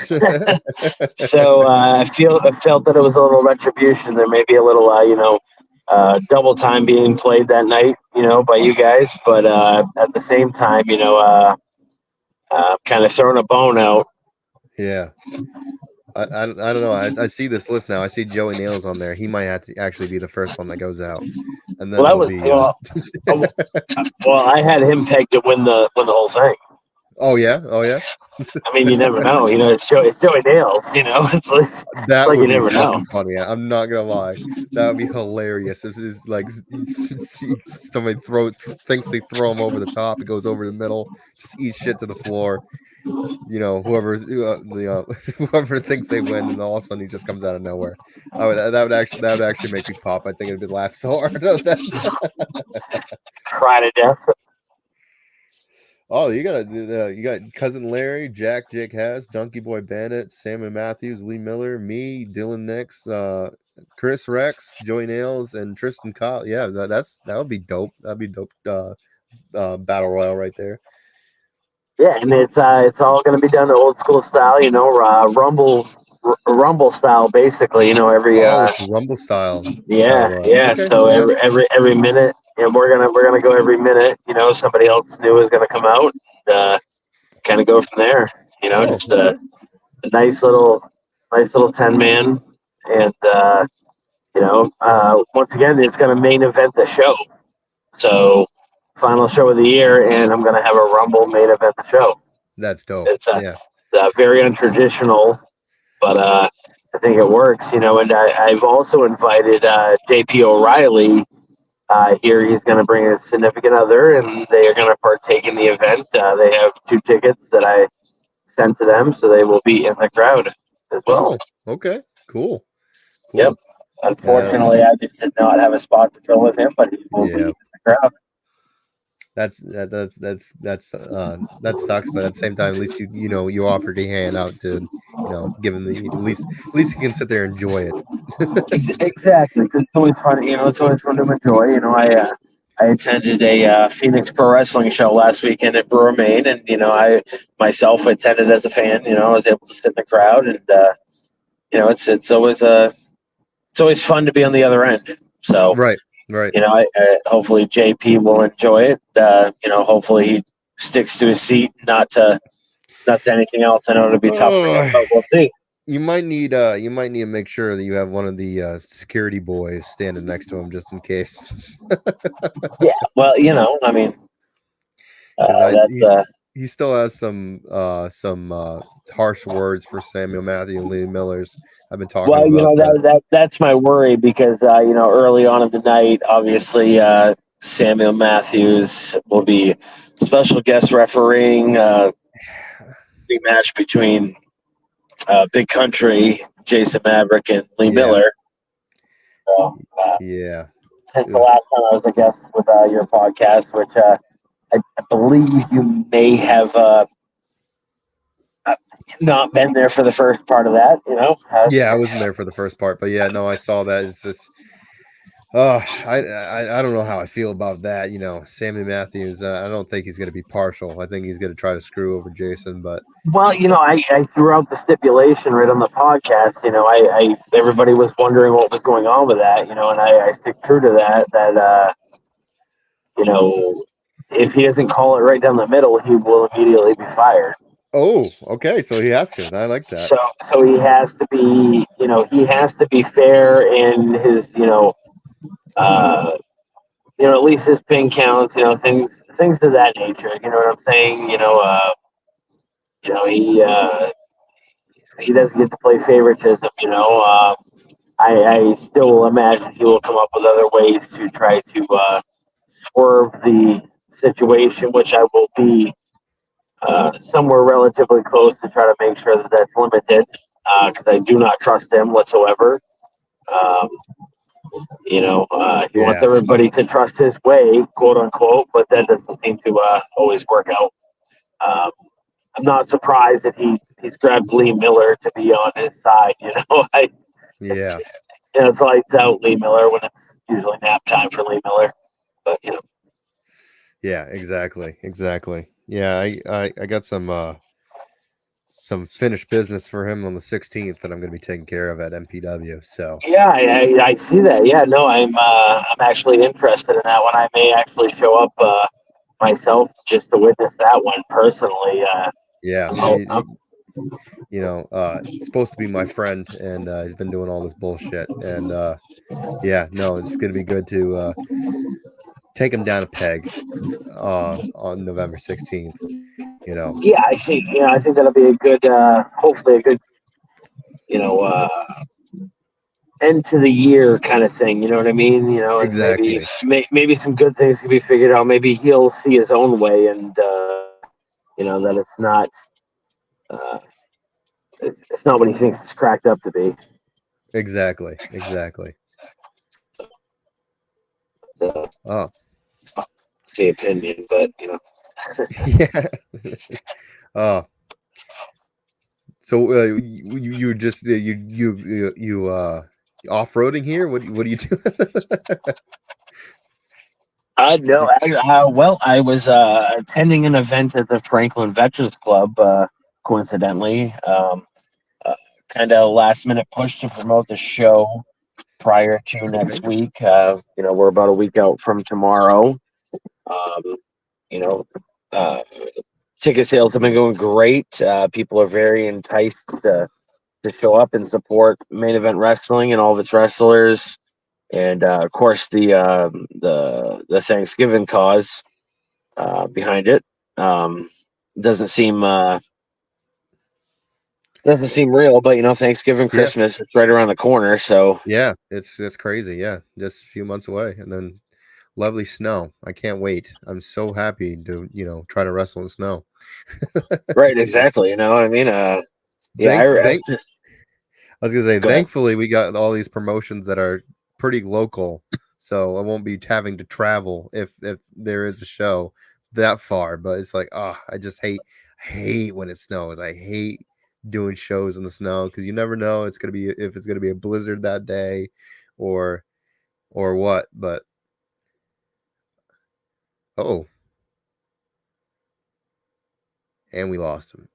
So I felt that it was a little retribution. There may be a little, double time being played that night, by you guys. But at the same time, kind of throwing a bone out. Yeah. I don't know. I see this list now. I see Joey Nails on there. He might have to actually be the first one that goes out, and then well, I had him pegged to win the whole thing. Oh yeah. I mean, you never know. It's Joey Nails. It's like That would you be never know. funny. I'm not gonna lie. That would be hilarious. If it's like somebody thinks they throw him over the top, it goes over the middle, just eats shit to the floor. Whoever thinks they win, and all of a sudden he just comes out of nowhere. That would actually make me pop. I think it'd laugh so hard at that. Cry to death. Oh, you got Cousin Larry, Jake Has, Donkey Boy Bandit, Sam Matthews, Lee Miller, me, Dylan Nix, Chris Rex, Joey Nails, and Tristan Kyle. Yeah, that would be dope. That'd be dope. Battle Royal right there. Yeah, and it's all going to be done the old school style, Rumble style, basically. Every Rumble style. Yeah. Okay, So every minute, and we're gonna go every minute. Somebody else new is gonna come out, and kind of go from there. Just a nice little 10-man, and once again, it's gonna main event the show. So. Final show of the year, and I'm going to have a Rumble main event the show. That's dope. It's very untraditional, but I think it works, And I've also invited JP O'Reilly here. He's going to bring a significant other, and they are going to partake in the event. They have 2 tickets that I sent to them, so they will be in the crowd as well. Oh, okay, cool. Yep. Unfortunately, I just did not have a spot to fill with him, but he will be in the crowd. That sucks, but at the same time, at least you offered a hand out to give him at least you can sit there and enjoy it. Exactly, because it's always fun. It's always fun to enjoy. I attended a Phoenix Pro Wrestling show last weekend at Buren, Maine, and I myself attended as a fan. I was able to sit in the crowd, and it's always fun to be on the other end. So right. Hopefully JP will enjoy it. Hopefully he sticks to his seat, not to anything else. I know it'll be tough for him, but we'll see. You might need to make sure that you have one of the security boys standing next to him just in case. Yeah, well, I mean, he still has some harsh words for Samuel Matthews and Lee Miller's. I've been talking. Well, that's my worry because early on in the night, obviously Samuel Matthews will be special guest refereeing the match between Big Country, Jason Maverick, and Lee Miller. So, Since the last time I was a guest with your podcast, which I believe you may have not been there for the first part of that, I wasn't there for the first part, but I saw that. It's just I don't know how I feel about that. Sammy Matthews, I don't think he's going to be partial. I think he's going to try to screw over Jason, but I threw out the stipulation right on the podcast. Everybody was wondering what was going on with that, and I stick true to that if he doesn't call it right down the middle, he will immediately be fired. Oh, okay. So he has to. I like that. So he has to be, he has to be fair in his, at least his pin counts, things of that nature. You know what I'm saying? You know, he doesn't get to play favoritism. I still will imagine he will come up with other ways to try to swerve the situation, which I will be somewhere relatively close to try to make sure that that's limited, because I do not trust him whatsoever. Um, he wants Yeah. everybody to trust his way, quote unquote, but that doesn't seem to always work out. Um, I'm not surprised that he's grabbed Lee Miller to be on his side. Yeah. It's lights out Lee Miller when it's usually nap time for Lee Miller. But Yeah. Exactly. Yeah. I got some finished business for him on the 16th that I'm going to be taking care of at MPW. So yeah, I see that. Yeah, no, I'm actually interested in that one. I may actually show up myself just to witness that one personally. yeah, I'll, he's supposed to be my friend, and he's been doing all this bullshit. And yeah, no, it's going to be good to take him down a peg on November 16th. Yeah, I see. Yeah, I think that'll be a good, hopefully a good, you know, uh, end to the year kind of thing. You know what I mean? And Exactly. maybe some good things can be figured out. Maybe he'll see his own way, and that uh, it's not what he thinks it's cracked up to be. Exactly. So, Oh, it's the opinion, but yeah. Oh, so you just you off-roading here? What do you do? no. I was attending an event at the Franklin Veterans Club, coincidentally. Kind of last minute push to promote the show prior to next week. We're about a week out from tomorrow. Um, you know, uh, Ticket sales have been going great. People are very enticed to show up and support Main Event Wrestling and all of its wrestlers, and of course the Thanksgiving cause behind it. Doesn't seem real, but Thanksgiving, Yeah. Christmas, it's right around the corner. So Yeah, it's crazy. Yeah, just a few months away, and then lovely snow. I can't wait. I'm so happy to try to wrestle in snow. right, exactly. You know what I mean? Yeah, Thank I was gonna say, go ahead. thankfully we got all these promotions that are pretty local, so I won't be having to travel if there is a show that far. But it's like, I just hate when it snows. I hate doing shows in the snow because you never know if it's gonna be a blizzard that day, or what. But oh, and we lost him.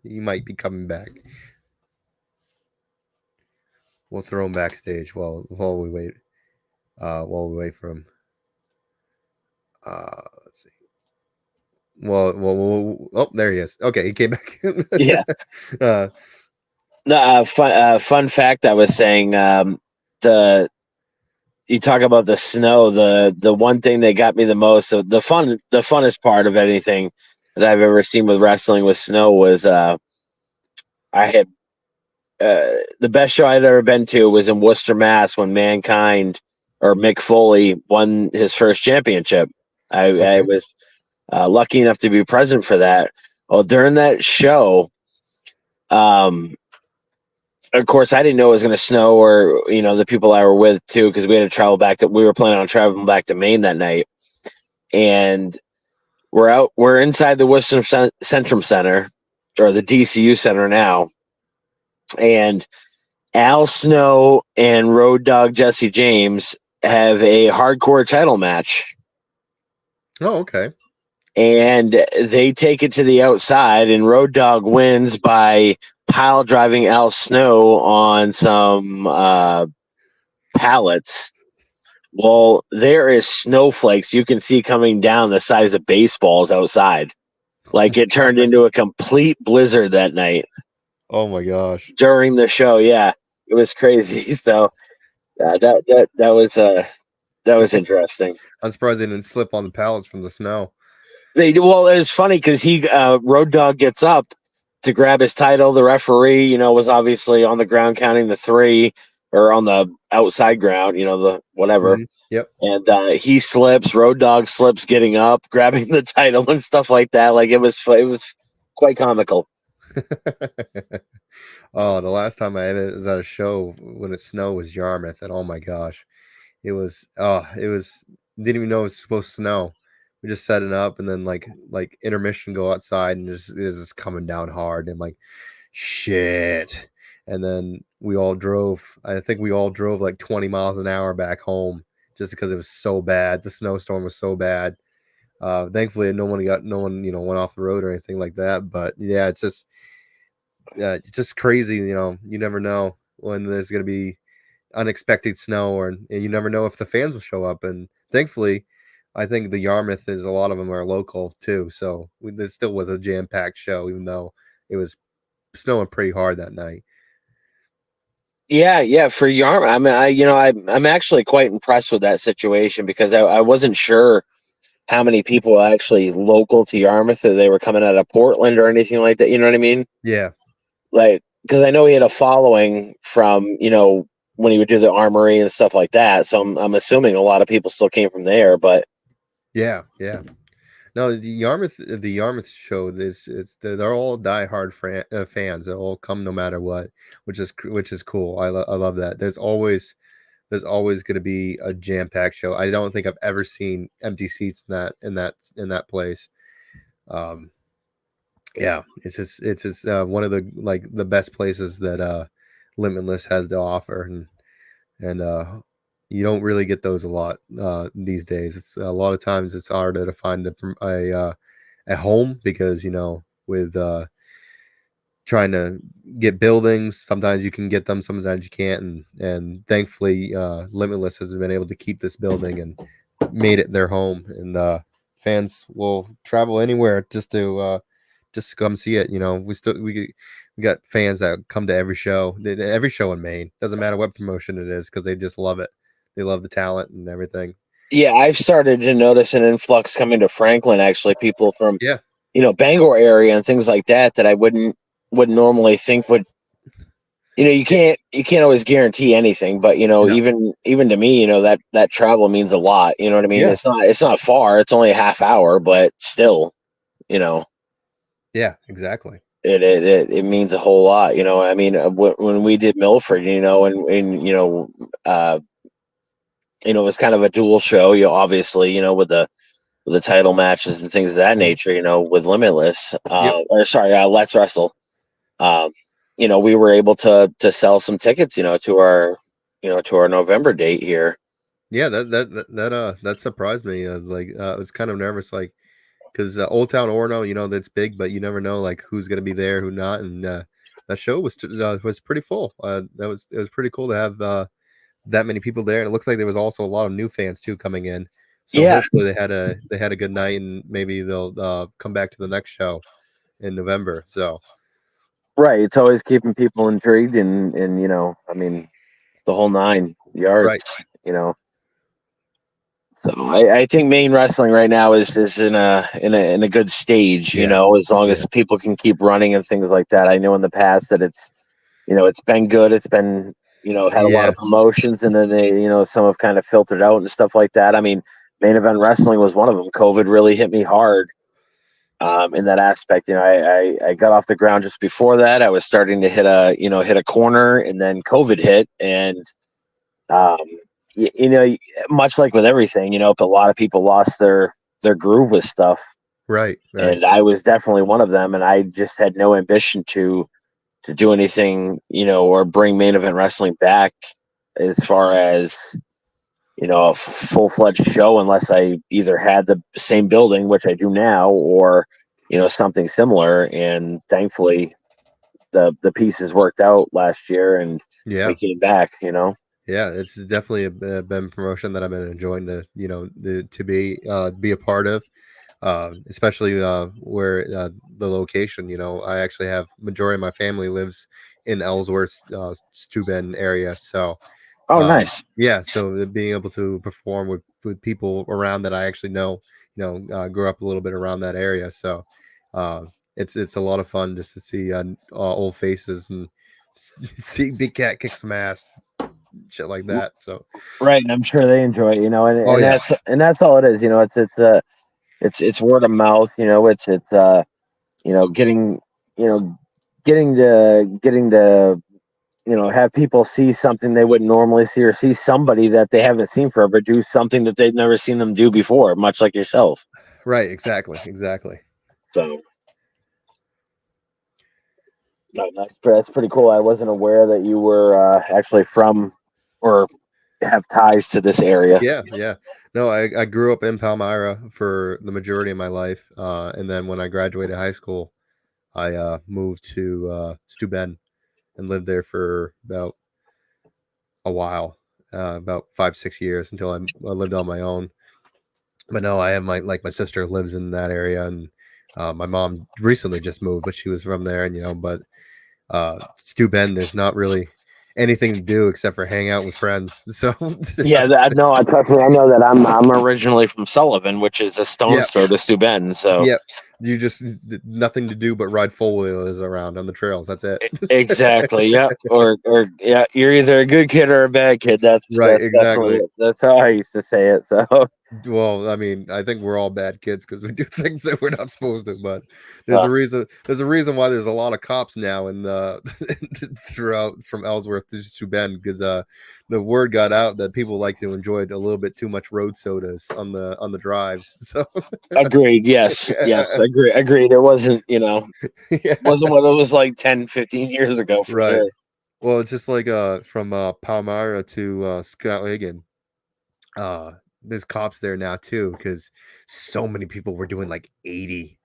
He might be coming back. We'll throw him backstage while we wait. While we wait for him. Let's see. Oh, there he is. Okay, he came back. Yeah. uh, Fun fact I was saying, the you talk about the snow, the one thing that got me the most, so the funnest part of anything that I've ever seen with wrestling with snow was I had the best show I'd ever been to was in Worcester, Mass, when Mankind or Mick Foley won his first championship. I was lucky enough to be present for that. Well, during that show, of course, I didn't know it was going to snow, or the people I were with too, because we had to travel back we were planning on traveling back to Maine that night, and we're inside the Worcester Centrum Center, or the DCU Center now, and Al Snow and Road Dogg Jesse James have a hardcore title match. Oh, okay. And they take it to the outside, and Road Dogg wins by pile driving Al Snow on some pallets. Well, there is snowflakes you can see coming down the size of baseballs outside. Like it turned into a complete blizzard that night Oh my gosh. during the show. Yeah, it was crazy. So that was interesting. I'm surprised they didn't slip on the pallets from the snow. Well, it was funny because Road Dogg gets up to grab his title. The referee, was obviously on the ground counting the 3, or on the outside ground, the whatever. Mhm. Yep. And he slips. Road Dogg slips, getting up, grabbing the title and stuff like that. Like it was quite comical. Oh, the last time I was at a show when it snowed was Yarmouth, and oh my gosh, it was didn't even know it was supposed to snow. We just set it up, and then like intermission, go outside, and it's just coming down hard, and like shit. And then we all drove. I think we all drove like 20 miles an hour back home just because it was so bad. The snowstorm was so bad. Thankfully, no one went off the road or anything like that. But yeah, it's just crazy. You never know when there's going to be unexpected snow, and you never know if the fans will show up. And thankfully, I think the Yarmouth is a lot of them are local too. So there still was a jam-packed show, even though it was snowing pretty hard that night. Yeah, for Yarmouth. I mean, I'm actually quite impressed with that situation because I wasn't sure how many people actually local to Yarmouth, that they were coming out of Portland or anything like that. You know what I mean? Yeah. Like, because I know he had a following from, when he would do the Armory and stuff like that. So I'm assuming a lot of people still came from there, but Yeah. No, the Yarmouth show, they're all diehard fans. They all come no matter what, which is cool. I love that. There's always going to be a jam-packed show. I don't think I've ever seen empty seats in that place. Yeah, it's just one of the best places that Limitless has to offer, and you don't really get those a lot these days. It's a lot of times it's harder to find a home because with trying to get buildings, sometimes you can get them, sometimes you can't, and thankfully Limitless has been able to keep this building and made it their home, and fans will travel anywhere just to come see it. We got fans that come to every show in Maine. Doesn't matter what promotion it is, because they just love it. They love the talent and everything. yeah, I've started to notice an influx coming to Franklin. Actually, people from Yeah. Bangor area and things like that I wouldn't normally think would. You can't always guarantee anything, but No. even to me, that travel means a lot. You know what I mean? Yeah. It's not far. It's only a half hour, but still, Yeah, exactly. it means a whole lot. I mean, when we did Milford, it was kind of a dual show. Obviously, with the title matches and things of that nature. With Limitless, or sorry, Let's Wrestle. We were able to sell some tickets, to our November date here. Yeah, that surprised me. I was kind of nervous, like, because Old Town Orono, that's big, but you never know like who's gonna be there, who not, and that show was pretty full. It was pretty cool to have that many people there, and it looks like there was also a lot of new fans too coming in. So hopefully they had a good night, and maybe they'll come back to the next show in November. So right, it's always keeping people intrigued, and I mean, the whole 9 yards. Right. So I think Maine wrestling right now is in a good stage. As long as people can keep running and things like that. I know in the past that it's been good. It's been had a lot of promotions, and then they some have kind of filtered out and stuff like that. I mean, Main Event Wrestling was one of them. COVID really hit me hard in that aspect. I got off the ground just before that. I was starting to hit a corner, and then COVID hit, and much like with everything, a lot of people lost their groove with stuff. Right. And I was definitely one of them, and I just had no ambition to do anything, or bring Main Event Wrestling back as far as, a full-fledged show, unless I either had the same building, which I do now, or, something similar. And thankfully the pieces worked out last year, and we came back, Yeah, it's definitely been a promotion that I've been enjoying to be a part of. especially where the location. I actually have majority of my family lives in Ellsworth, Steuben area. So, Oh, nice. yeah. So being able to perform with people around that I actually know, grew up a little bit around that area. So, it's a lot of fun just to see old faces and see Big Cat kick some ass, shit like that. So, Right, and I'm sure they enjoy it, and, oh and yeah, that's all it is, it's word of mouth, getting getting to have people see something they wouldn't normally see, or see somebody that they haven't seen forever do something that they've never seen them do before, much like yourself. right, exactly. So no, that's pretty cool. I wasn't aware that you were actually from or have ties to this area. Yeah. No, I grew up in Palmyra for the majority of my life, and then when I graduated high school, I moved to Steuben and lived there for about a while, about 5-6 years until I lived on my own. But no, I have my sister lives in that area, and my mom recently just moved, but she was from there, and but Steuben, there's not really anything to do except for hang out with friends. So Yeah, no, trust me. I know that I'm originally from Sullivan, which is a yeah, stone's throw to Steuben. So yeah, you just nothing to do but ride four wheelers around on the trails. That's it. exactly, yeah, or yeah, you're either a good kid or a bad kid. Right, That's definitely exactly. it. That's how I used to say it. So Well, I mean, I think we're all bad kids because we do things that we're not supposed to. But there's uh, a reason. There's a reason why there's a lot of cops now and throughout from Ellsworth to Ben because the word got out that people like to enjoy a little bit too much road sodas on the drives. So agreed. Yes, agreed. It wasn't yeah, wasn't what it was like 10, 15 years ago for right. sure. Well, it's just like from Palmyra to Skowhegan. There's cops there now too because so many people were doing like 80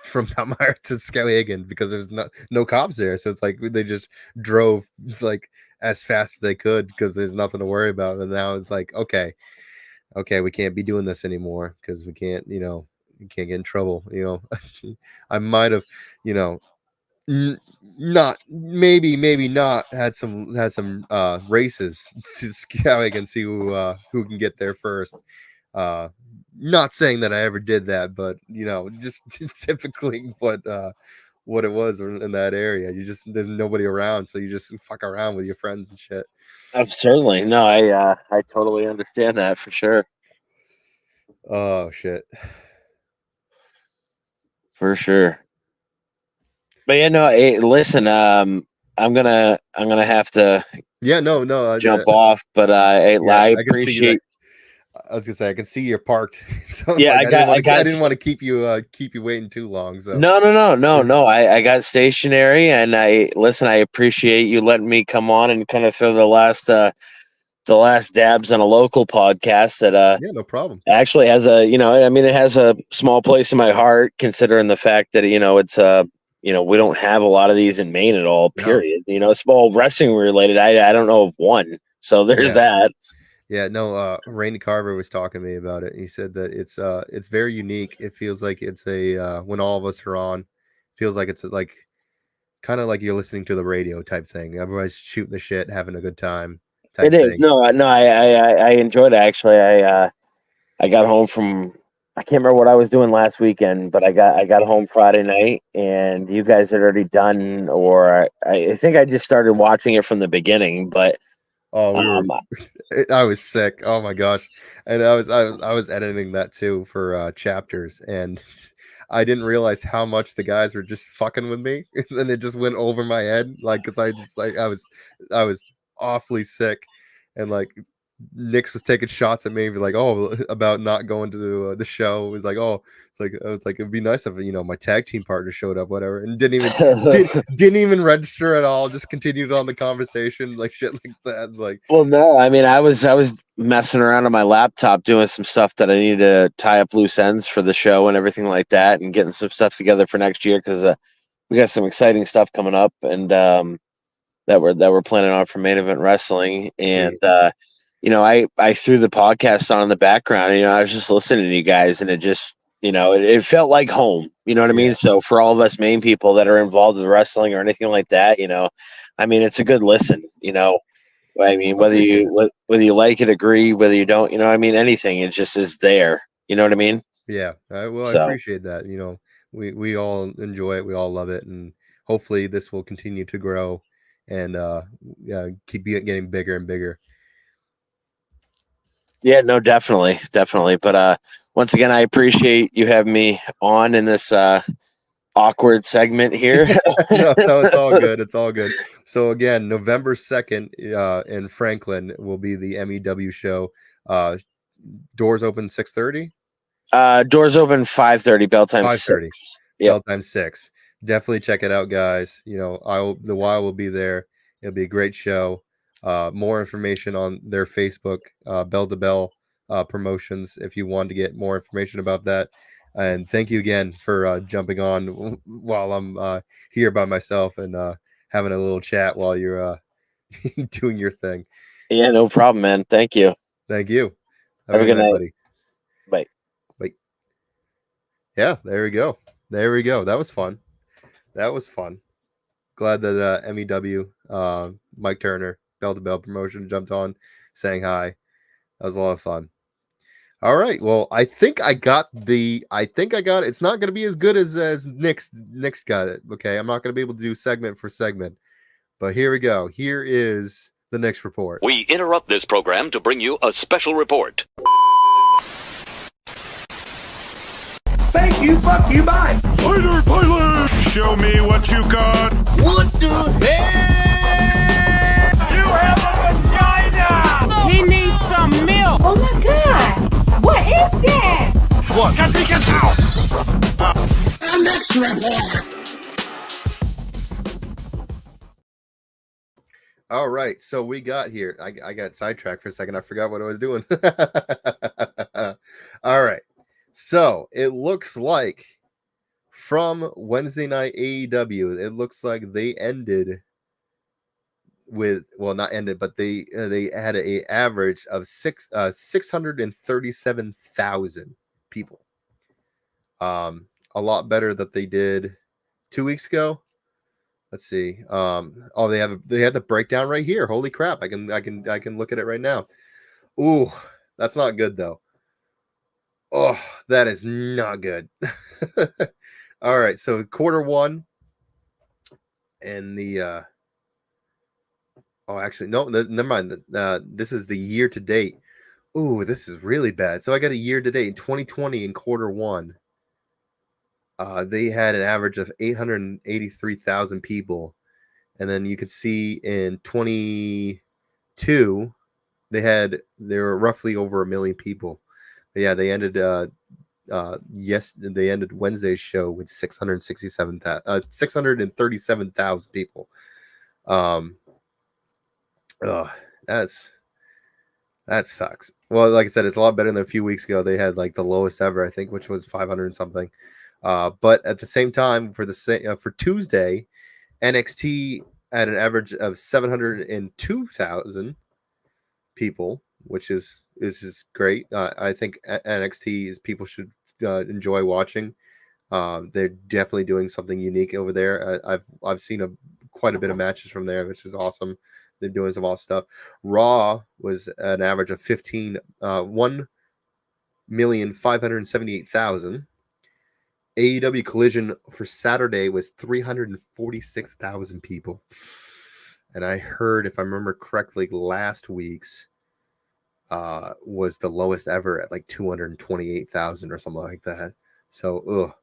from Palmyra to Skowhegan because there's no cops there. So it's like they just drove like as fast as they could because there's nothing to worry about. And now it's like, okay, we can't be doing this anymore because we can't, you can't get in trouble. I might have, you know, not maybe not had some races to scout and see who can get there first. uh Not saying that I ever did that, but just typically what it was in that area. You just there's nobody around, so you just fuck around with your friends and shit. Certainly, no, I totally understand that for sure, Oh shit. for sure. But yeah, no, hey, listen, I'm gonna have to Yeah, no, jump off, but yeah, I I can see you. appreciate. I was gonna say I can see you're parked, so Yeah, like I I got didn't want to keep you waiting too long. So no. I got stationary, and I appreciate you letting me come on and kind of throw the last dabs on a local podcast that yeah, no problem. actually has it has a small place in my heart, considering the fact that it's we don't have a lot of these in Maine at all. No. Period. It's all wrestling related. I don't know of one. So there's that. Yeah, no, Randy Carver was talking to me about it. He said that it's very unique. It feels like it's a when all of us are on, feels like it's like kind of like you're listening to the radio type thing. Everybody's shooting the shit, having a good time type It is. thing. No. I enjoyed it actually. I got home from I can't remember what I was doing last weekend, but I got home Friday night, and you guys had already done, or I think I just started watching it from the beginning. But Oh, um, I was sick. Oh my gosh. And I was editing that too for chapters, and I didn't realize how much the guys were just fucking with me. And it just went over my head like cuz I just like I was awfully sick, and like Nix was taking shots at me like, oh, about not going to the show. It was like, oh, it's like it'd be nice if my tag team partner showed up, whatever, and didn't even register at all. Just continued on the conversation, like shit like that. It's like, well, no, I mean, I was messing around on my laptop doing some stuff that I needed to tie up loose ends for the show and everything like that, and getting some stuff together for next year because we got some exciting stuff coming up, and that we're planning on for Main Event Wrestling, and I threw the podcast on in the background. And, I was just listening to you guys, and it just it felt like home. You know what I mean? So for all of us Maine people that are involved with wrestling or anything like that, it's a good listen. I mean, whether you like it, agree, whether you don't, anything, it just is there. You know what I mean? Yeah. I So- appreciate that. We all enjoy it. We all love it. And hopefully this will continue to grow and keep getting bigger and bigger. Yeah, no, definitely. But once again, I appreciate you having me on in this awkward segment here. No, it's all good. It's all good. So again, November 2nd in Franklin will be the MEW show. Doors open 6:30. Doors open 5:30. Bell time 5:30. 6. Bell time 6. Definitely check it out, guys. The Y will be there. It'll be a great show. More information on their Facebook, Bell to Bell Promotions, if you want to get more information about that. And thank you again for jumping on while I'm here by myself and having a little chat while you're doing your thing. Yeah, no problem, man. Thank you. Thank you. Have a good night, buddy. Bye. Yeah, there we go. That was fun. Glad that MEW, Mike Turner, Bell to Bell Promotion jumped on, saying hi. That was a lot of fun. All right. Well, I think I got it. It's not going to be as good as Nix got it. Okay. I'm not going to be able to do segment for segment, but here we go. Here is the Nix report. We interrupt this program to bring you a special report. Thank you, fuck you, bye. Later, pilot! Show me what you got. What the hell? You have a vagina! He needs some milk. Oh my God! What is that? What? Can we get out? Next report. All right. So we got here. I got sidetracked for a second. I forgot what I was doing. All right. So it looks like from Wednesday night AEW, it looks like they ended with, well, not ended, but they had a average of 637,000 people. A lot better that they did 2 weeks ago. Let's see. They have the breakdown right here. Holy crap! I can look at it right now. Ooh, that's not good though. Oh, that is not good. All right, so quarter one and the actually no, never mind. This is the year to date. Ooh, this is really bad. So I got a year to date in 2020 in quarter one. They had an average of 883,000 people, and then you could see in 22 they were roughly over 1 million people. But yeah, they ended they ended Wednesday's show with 637,000 people. That sucks. Well, like I said, it's a lot better than a few weeks ago. They had like the lowest ever, I think, which was 500 and something. But at the same time, for Tuesday, NXT had an average of 702,000 people, which is great. I think NXT is people should enjoy watching. They're definitely doing something unique over there. I've seen quite a bit of matches from there, which is awesome. They're doing some awesome stuff. Raw was an average of 1,578,000. AEW Collision for Saturday was 346,000 people. And I heard, if I remember correctly, last week's was the lowest ever at like 228,000 or something like that. So,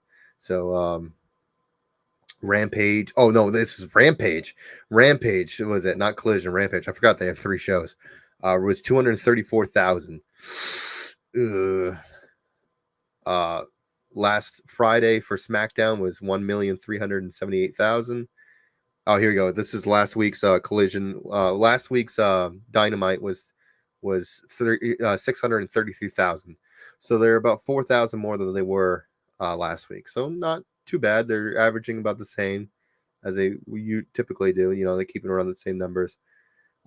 Rampage. Oh no, this is Rampage. Rampage was it? Not Collision. Rampage. I forgot they have 3 shows. Was 234,000. Last Friday for SmackDown was 1,378,000. Oh, here we go. This is last week's Collision. Last week's Dynamite was 633,000. So they're about 4,000 more than they were last week. So not too bad. They're averaging about the same as you typically do. They keep it around the same numbers.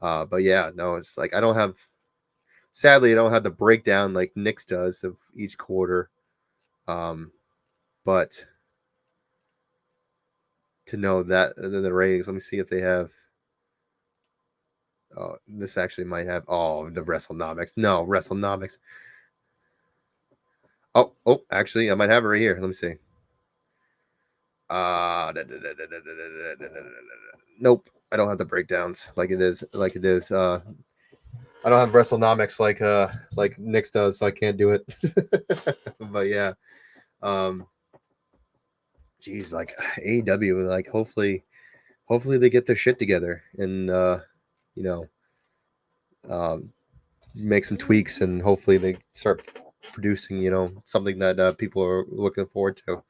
But yeah, no, it's like I don't have the breakdown like Nix does of each quarter. But to know that the ratings, let me see if they have. Oh, this actually might have. Oh, the WrestleNomics. No, WrestleNomics. Oh, actually, I might have it right here. Let me see. Nope, I don't have the breakdowns like it is. I don't have WrestleNomics like Nix does, so I can't do it. But yeah, geez, like AEW, like hopefully they get their shit together and make some tweaks, and hopefully they start producing something that people are looking forward to.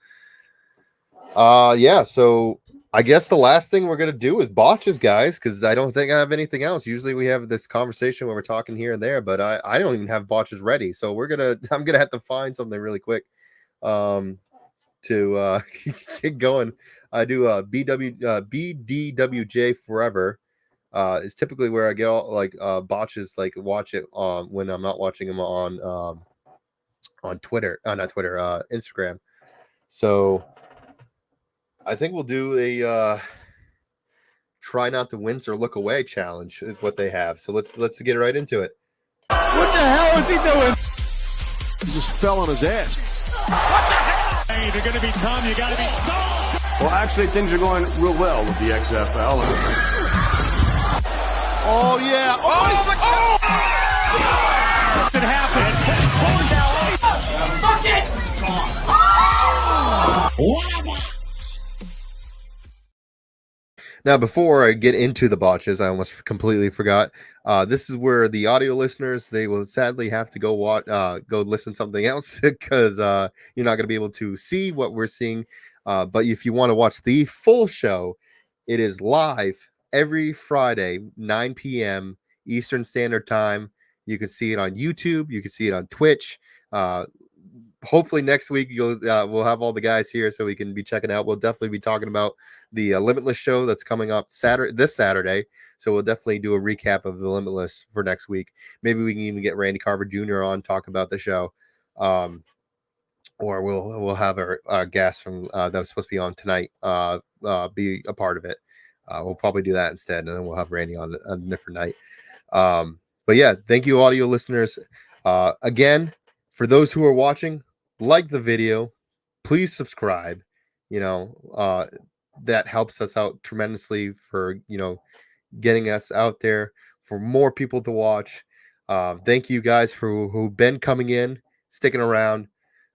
Yeah, so I guess the last thing we're gonna do is botches, guys, because I don't think I have anything else. Usually we have this conversation where we're talking here and there, but I don't even have botches ready. So I'm gonna have to find something really quick to get going. I do BDWJ Forever. Is typically where I get all botches, watch it when I'm not watching them on Twitter, not Twitter, Instagram. So I think we'll do a try not to wince or look away challenge is what they have. So let's get right into it. What the hell is he doing? He just fell on his ass. What the hell? Hey, they're going to be Tom. You got to be Tom. Well, actually, things are going real well with the XFL. Oh, yeah. Oh! It happened. Fuck it! Now, before I get into the botches, I almost completely forgot. This is where the audio listeners, they will sadly have to go listen to something else because you're not going to be able to see what we're seeing. But if you want to watch the full show, it is live every Friday, 9 p.m. Eastern Standard Time. You can see it on YouTube. You can see it on Twitch. Hopefully next week we'll have all the guys here so we can be checking out. We'll definitely be talking about the Limitless show that's coming up this Saturday. So we'll definitely do a recap of the Limitless for next week. Maybe we can even get Randy Carver Jr. on, talk about the show. Or we'll have our guest from that was supposed to be on tonight be a part of it. We'll probably do that instead, and then we'll have Randy on a different night. But yeah, thank you, audio listeners. Again, for those who are watching, like the video, please subscribe. That helps us out tremendously for getting us out there for more people to watch. Thank you guys who've been coming in, sticking around,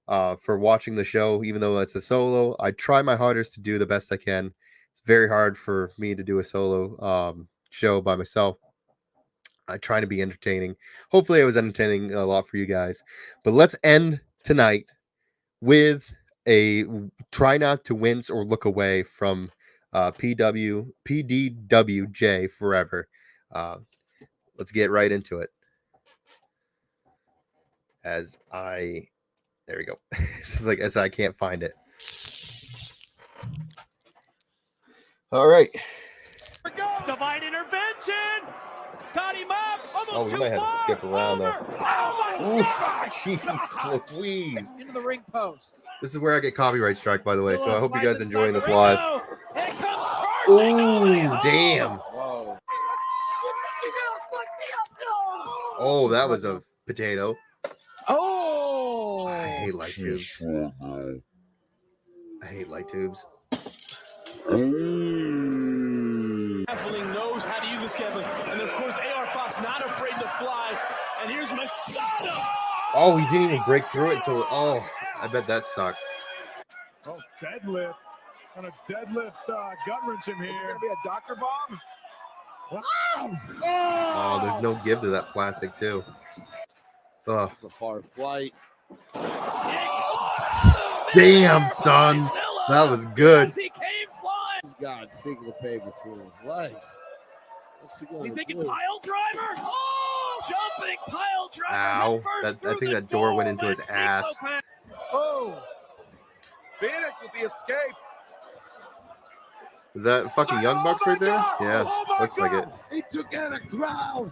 for watching the show, even though it's a solo. I try my hardest to do the best I can. It's very hard for me to do a solo show by myself. I try to be entertaining. Hopefully I was entertaining a lot for you guys. But let's end tonight with a try not to wince or look away from PDWJ Forever. Let's get right into it. There we go. It's like as I can't find it. All right. Divine intervention. Got him up. Almost We might have to skip around though. Oh my God! Jeez Louise. Into the ring post. This is where I get copyright strike, by the way. So I hope you guys Slides enjoying this inside live. the ring. And it comes charging. Ooh, damn. Whoa. Oh, that was a potato. Oh. I hate light tubes. Definitely knows how to use this, Kevin. And of course, AR Fox not afraid to fly. And here's Masada. Oh, he didn't even break through it until. Oh, I bet that sucks. Oh, deadlift. On a deadlift gut wrench in here. Gonna be a doctor bomb. Oh, there's no give to that plastic too. Oh, It's a far flight. damn, son, that was good. He came flying. He's got syncopate between his legs. What's he going You to thinking do? pile driver? Oh, jumping pile driver. Ow, head first I through think the that door went into his Mexico ass. pass. Oh. Phoenix with the escape. Is that fucking Young Bucks right there? Yeah, looks like it. He took out a crowd.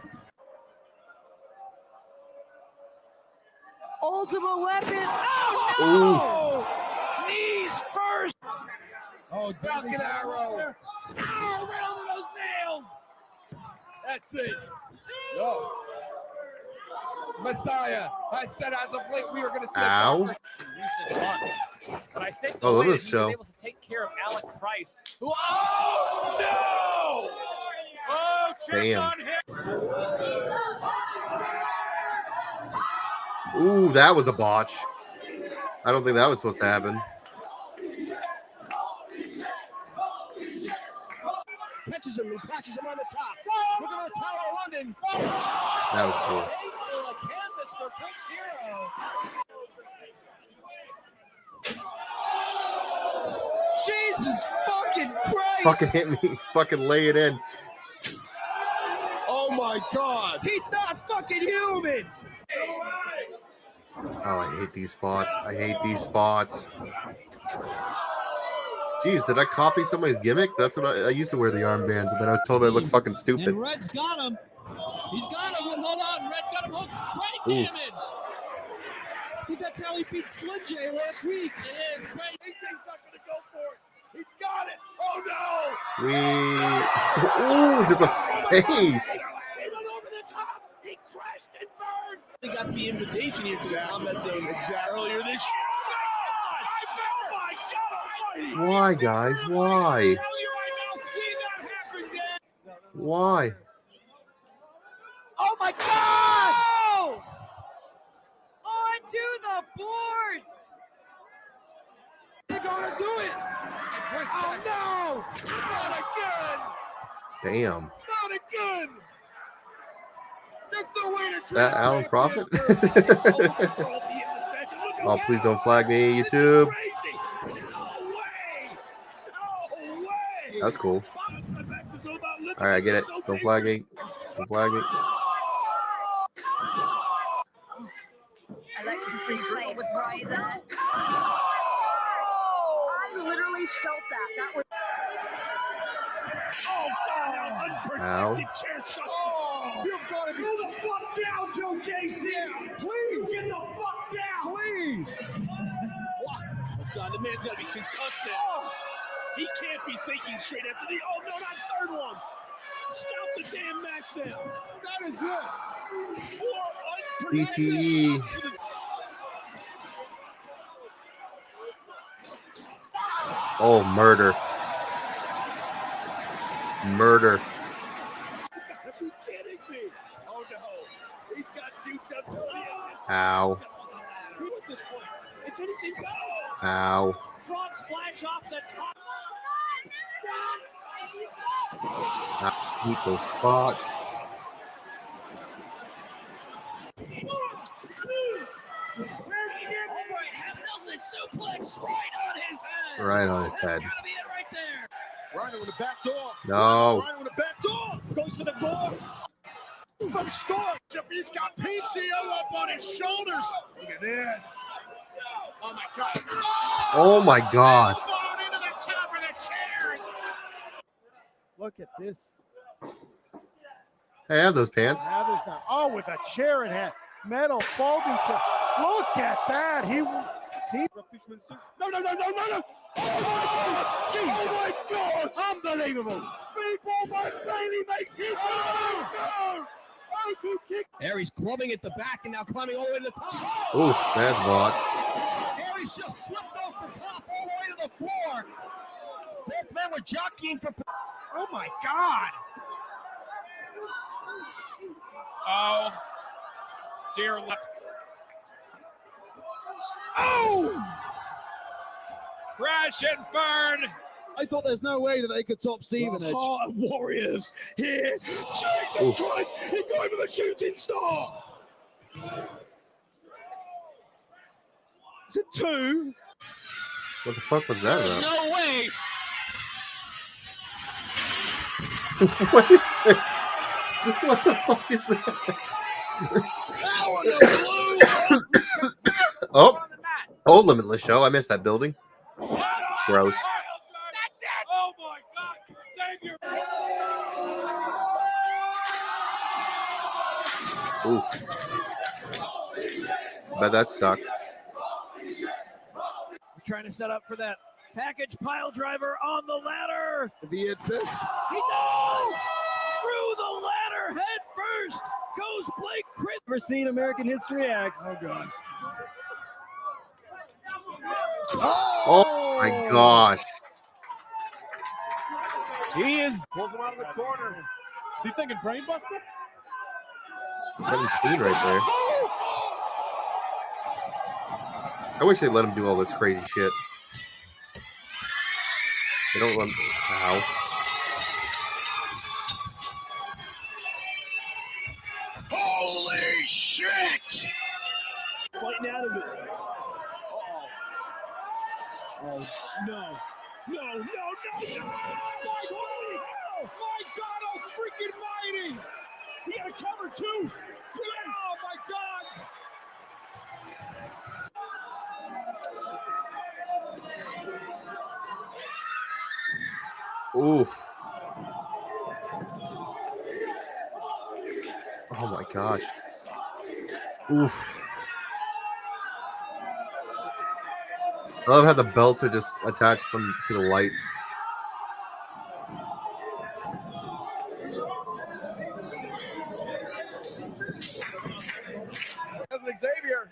Ultimate weapon. Oh, Ooh. no! Oh, Falcon Arrow. Ow, right under those nails. That's it. No. Messiah. I said as of late we are going to see Ow. recent months. But I think the Oh, way look at that this he was show. able to take care of Alec Price, who Oh, no! Oh, check Damn. on him. Ooh, that was a botch. I don't think that was supposed to happen. catches him and catches him on the top. Look at the Tower of London. That was cool. A canvas for Chris Hero. Jesus fucking Christ! Fucking hit me. Fucking lay it in. Oh my God! He's not fucking human. Oh, I hate these spots. I hate these spots. Jeez, did I copy somebody's gimmick? That's what I used to wear the armbands, and then I was told I looked fucking stupid. And Red's got him. He's got him. Hold on. Red's got him hooked. Great Oof. damage. I think that's how he beat Slim J last week. It is. Great. AJ's not going to go for it. He's got it. Oh no! Ooh, to the face. Over the top. He crashed and burned. They got the invitation here to the combat zone earlier this year. Why, guys? Why? Why? Oh my God! Oh! Onto the boards! They're gonna do it! Oh no! Not again! Damn. Not again! That's the way to That Alan Prophet? Oh, please don't flag me, YouTube. That's cool. All right, I get it. Don't flag me. Don't flag me. Alexis's face right there. I literally felt that. That was. Ow. You've got to be the fuck down, Joe Casey! Please! Get the fuck down! Please! Oh God, the man's got to be concussed now. He can't be thinking straight after the. Oh no, not third one! Stop the damn match now! That is it! CTE. Oh, murder. Murder. You gotta be kidding me! Oh no! He's got duped up to the end. Ow. At this point, it's anything but. Ow. Frog splash off the top. Equal spot. All right, half Nelson suplex right on his head. Right on his head. Gotta be it right there. Rhino with the back door. No. Rhino with the back door. Goes for the door. From score. He's got PCO up on his shoulders. Look at this. Oh my God. Oh my God. Blown into the top of the chairs. Look at this. Hey, I have those pants. Heather's down. Oh, with a chair in hand. Metal folding chair. Look at that. He. No. Oh, Jesus. Oh, my God. Unbelievable. Speedball Mike Bailey makes history. Oh, no. Oh, kick. Aries clubbing at the back and now climbing all the way to the top. Ooh, that's botched. Aries just slipped off the top all the way to the floor. Both men were jockeying for. Oh, my God. Oh, dear luck. Oh! Crash and burn. I thought there's no way that they could top Stevenage. Heart of Warriors here. Jesus Christ! He's going for the shooting star. Is it 2? What the fuck was that about? No way. What is that? What the fuck is that? Oh, Limitless show. I missed that building. Gross. That's it. Oh my God. Thank you. Oof. Bet that sucks. trying to set up for that Package pile driver on the ladder. If he hits this, He does! Through the ladder head first goes Blake Chris. Ever seen American History X? oh god. Oh my gosh. He is pulls him out of the corner. Is he thinking brain buster? Heavy speed right there. I wish they'd let him do all this crazy shit. They don't let him. Ow. Holy shit! Fighting out of it. Oh no. No, no, no, no! My holy hell! My God, oh freaking mighty! He got a cover too! Oh my God! Oof. Oh my gosh. Oof. I love how the belts are just attached to the lights. Xavier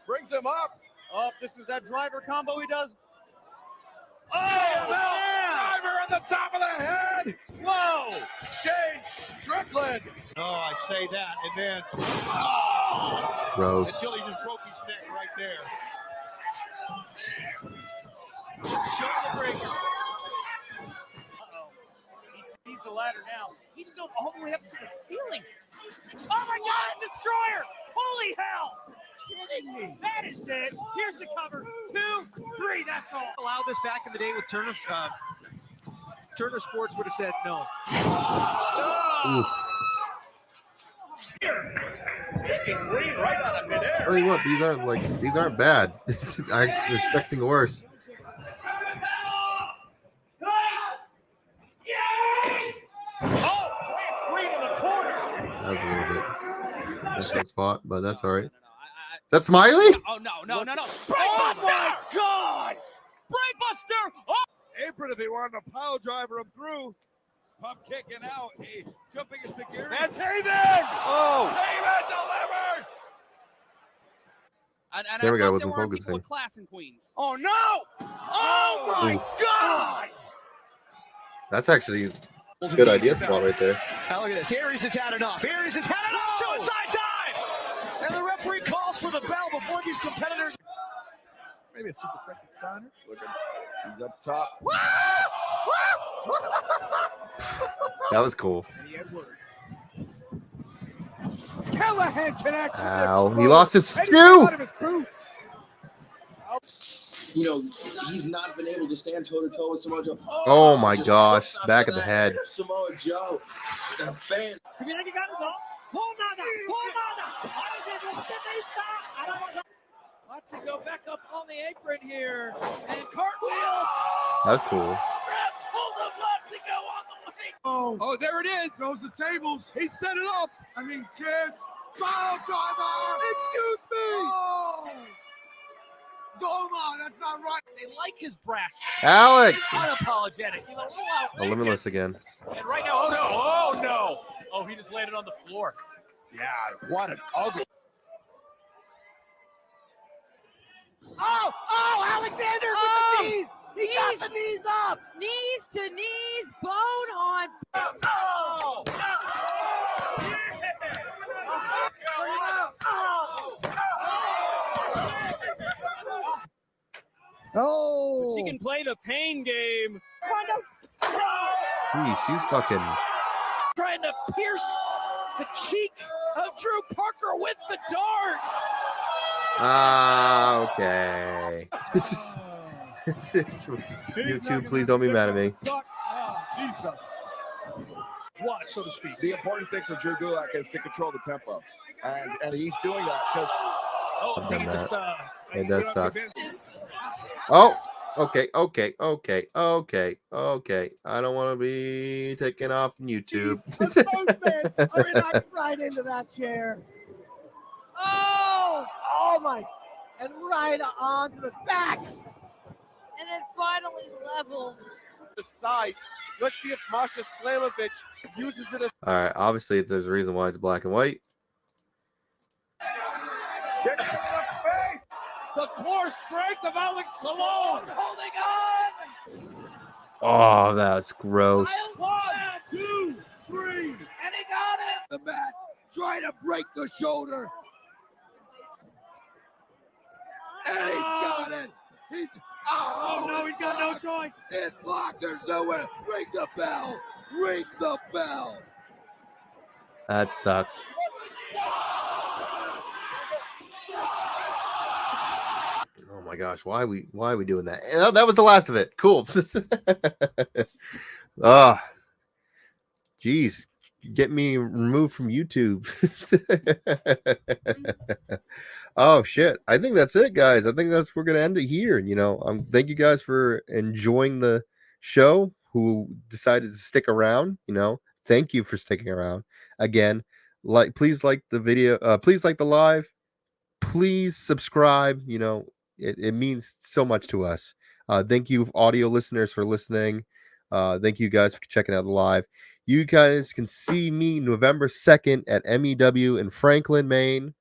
brings him up. Oh, this is that driver combo he does. Oh, driver on the top of the head. Whoa, Shane Strickland. Oh, I say that, and then Gross. until he just broke his neck right there. Shoulder breaker. Uh-oh. He sees the ladder now. He's going all the way up to the ceiling. Oh my God, destroyer! Holy hell! Kidding me. That is it. Here's the cover. 2, 3, that's all. Allowed this back in the day with Turner. Turner Sports would have said no. Oof. Taking green right out of midair. Tell you what, these aren't bad. I was expecting worse. Oh, it's green in the corner. That was a little bit different spot, but that's all right. Is that Smiley? Oh, no. Oh Brainbuster! my God! Brainbuster! Oh! Apron if he wanted to pile driver him through. Pump kicking out. He jumping into gear. And Taven! Oh! Taven delivers! And There I we go, thought wasn't there were people focusing. with class in Queens. Oh no! Oh my Oof. God! That's actually a good idea spot right there. Now look at this. Aries has had enough. Aries has had enough. Suicide dive! And the referee calls for the bell before these competitors. Maybe a super Frankensteiner. He's up top. That was cool. Callahan connects. Ow, he lost his shoe. You know, he's not been able to stand toe to toe with Samoa Joe. Oh my Just gosh, flips off back to of the that head. Samoa Joe, the fan. Lots to go back up on the apron here. And cartwheel. That was cool. Grabs hold of Lotzigo on the way. Oh, there it is. Throws the tables. He set it up. I mean, chairs. Pile driver. Excuse me. Oh. Doma, that's not right. They like his brash. Alex. He's unapologetic. He's a little Oh, outrageous. Limitless again. And right now, oh no, oh no. Oh, he just landed on the floor. Yeah, what an ugly. Oh, Alexander with the knees. He got the knees up. Knees to knees, bone on. Oh! Oh. She can play the pain game. Geez, she's fucking. Trying to pierce the cheek of Drew Parker with the dart. Ah, okay. YouTube, please don't be mad at me. Oh, Jesus. Watch, so to speak. The important thing for Drew Gulak is to control the tempo, and he's doing that because. Oh, I think Done it just It does suck. Oh, okay. I don't want to be taken off YouTube. Right into that chair. Oh my. And right onto the back. And then finally level. The sides. Let's see if Masha Slamovich uses it as. All right, obviously there's a reason why it's black and white. Kick to the face. The core strength of Alex Colon. Holding on. Oh, that's gross. 1, 2, 3. And he got it. The mat, trying to break the shoulder. And he's got it. He's Oh no, he's got no choice. It's locked. There's nowhere. Ring the bell. Ring the bell. That sucks. Oh my gosh, why are we doing that? And that was the last of it. Cool. Geez, get me removed from YouTube. Oh shit. I think that's it, guys. I think we're gonna end it here. You know, thank you guys for enjoying the show, who decided to stick around. You know, thank you for sticking around. Again, please like the video, please like the live, please subscribe. You know, it means so much to us. Thank you, audio listeners, for listening. Thank you guys for checking out the live. You guys can see me November 2nd at MEW in Franklin, Maine.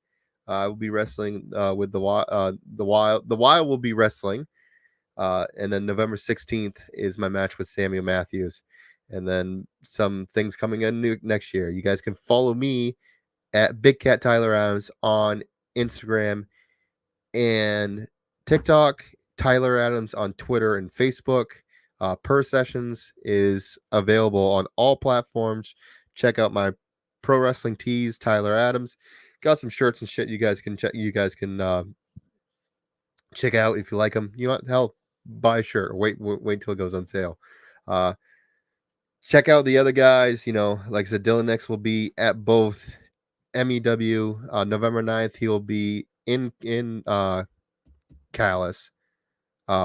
I will be wrestling with the Wild. The Wild will be wrestling. And then November 16th is my match with Samuel Matthews. And then some things coming in next year. You guys can follow me at Big Cat Tyler Adams on Instagram and TikTok. Tyler Adams on Twitter and Facebook. Purr Sessions is available on all platforms. Check out my pro wrestling tees, Tyler Adams. Got some shirts and shit you guys can check. You guys can check out if you like them. You know what? Hell, buy a shirt. Or wait till it goes on sale. Check out the other guys. You know, like I said, Dylan Nix will be at both MEW. November 9th, he'll be in Calais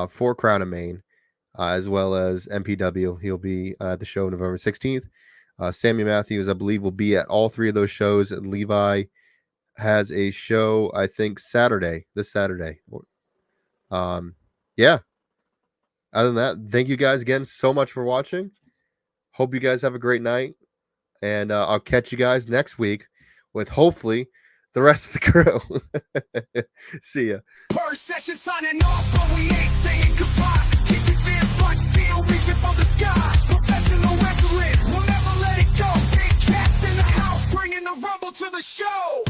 for Crown of Maine, as well as MPW. He'll be at the show November 16th. Sammy Matthews, I believe, will be at all three of those shows. And Levi has a show, I think, this Saturday. Yeah. Other than that, thank you guys again so much for watching. Hope you guys have a great night. And I'll catch you guys next week with hopefully the rest of the crew. See ya. Purr session signing off, but we ain't saying goodbye. Keep your fans like steel reaching for the sky. Professional wrestling, we'll never let it go. Big cats in the house, bringing the rumble to the show.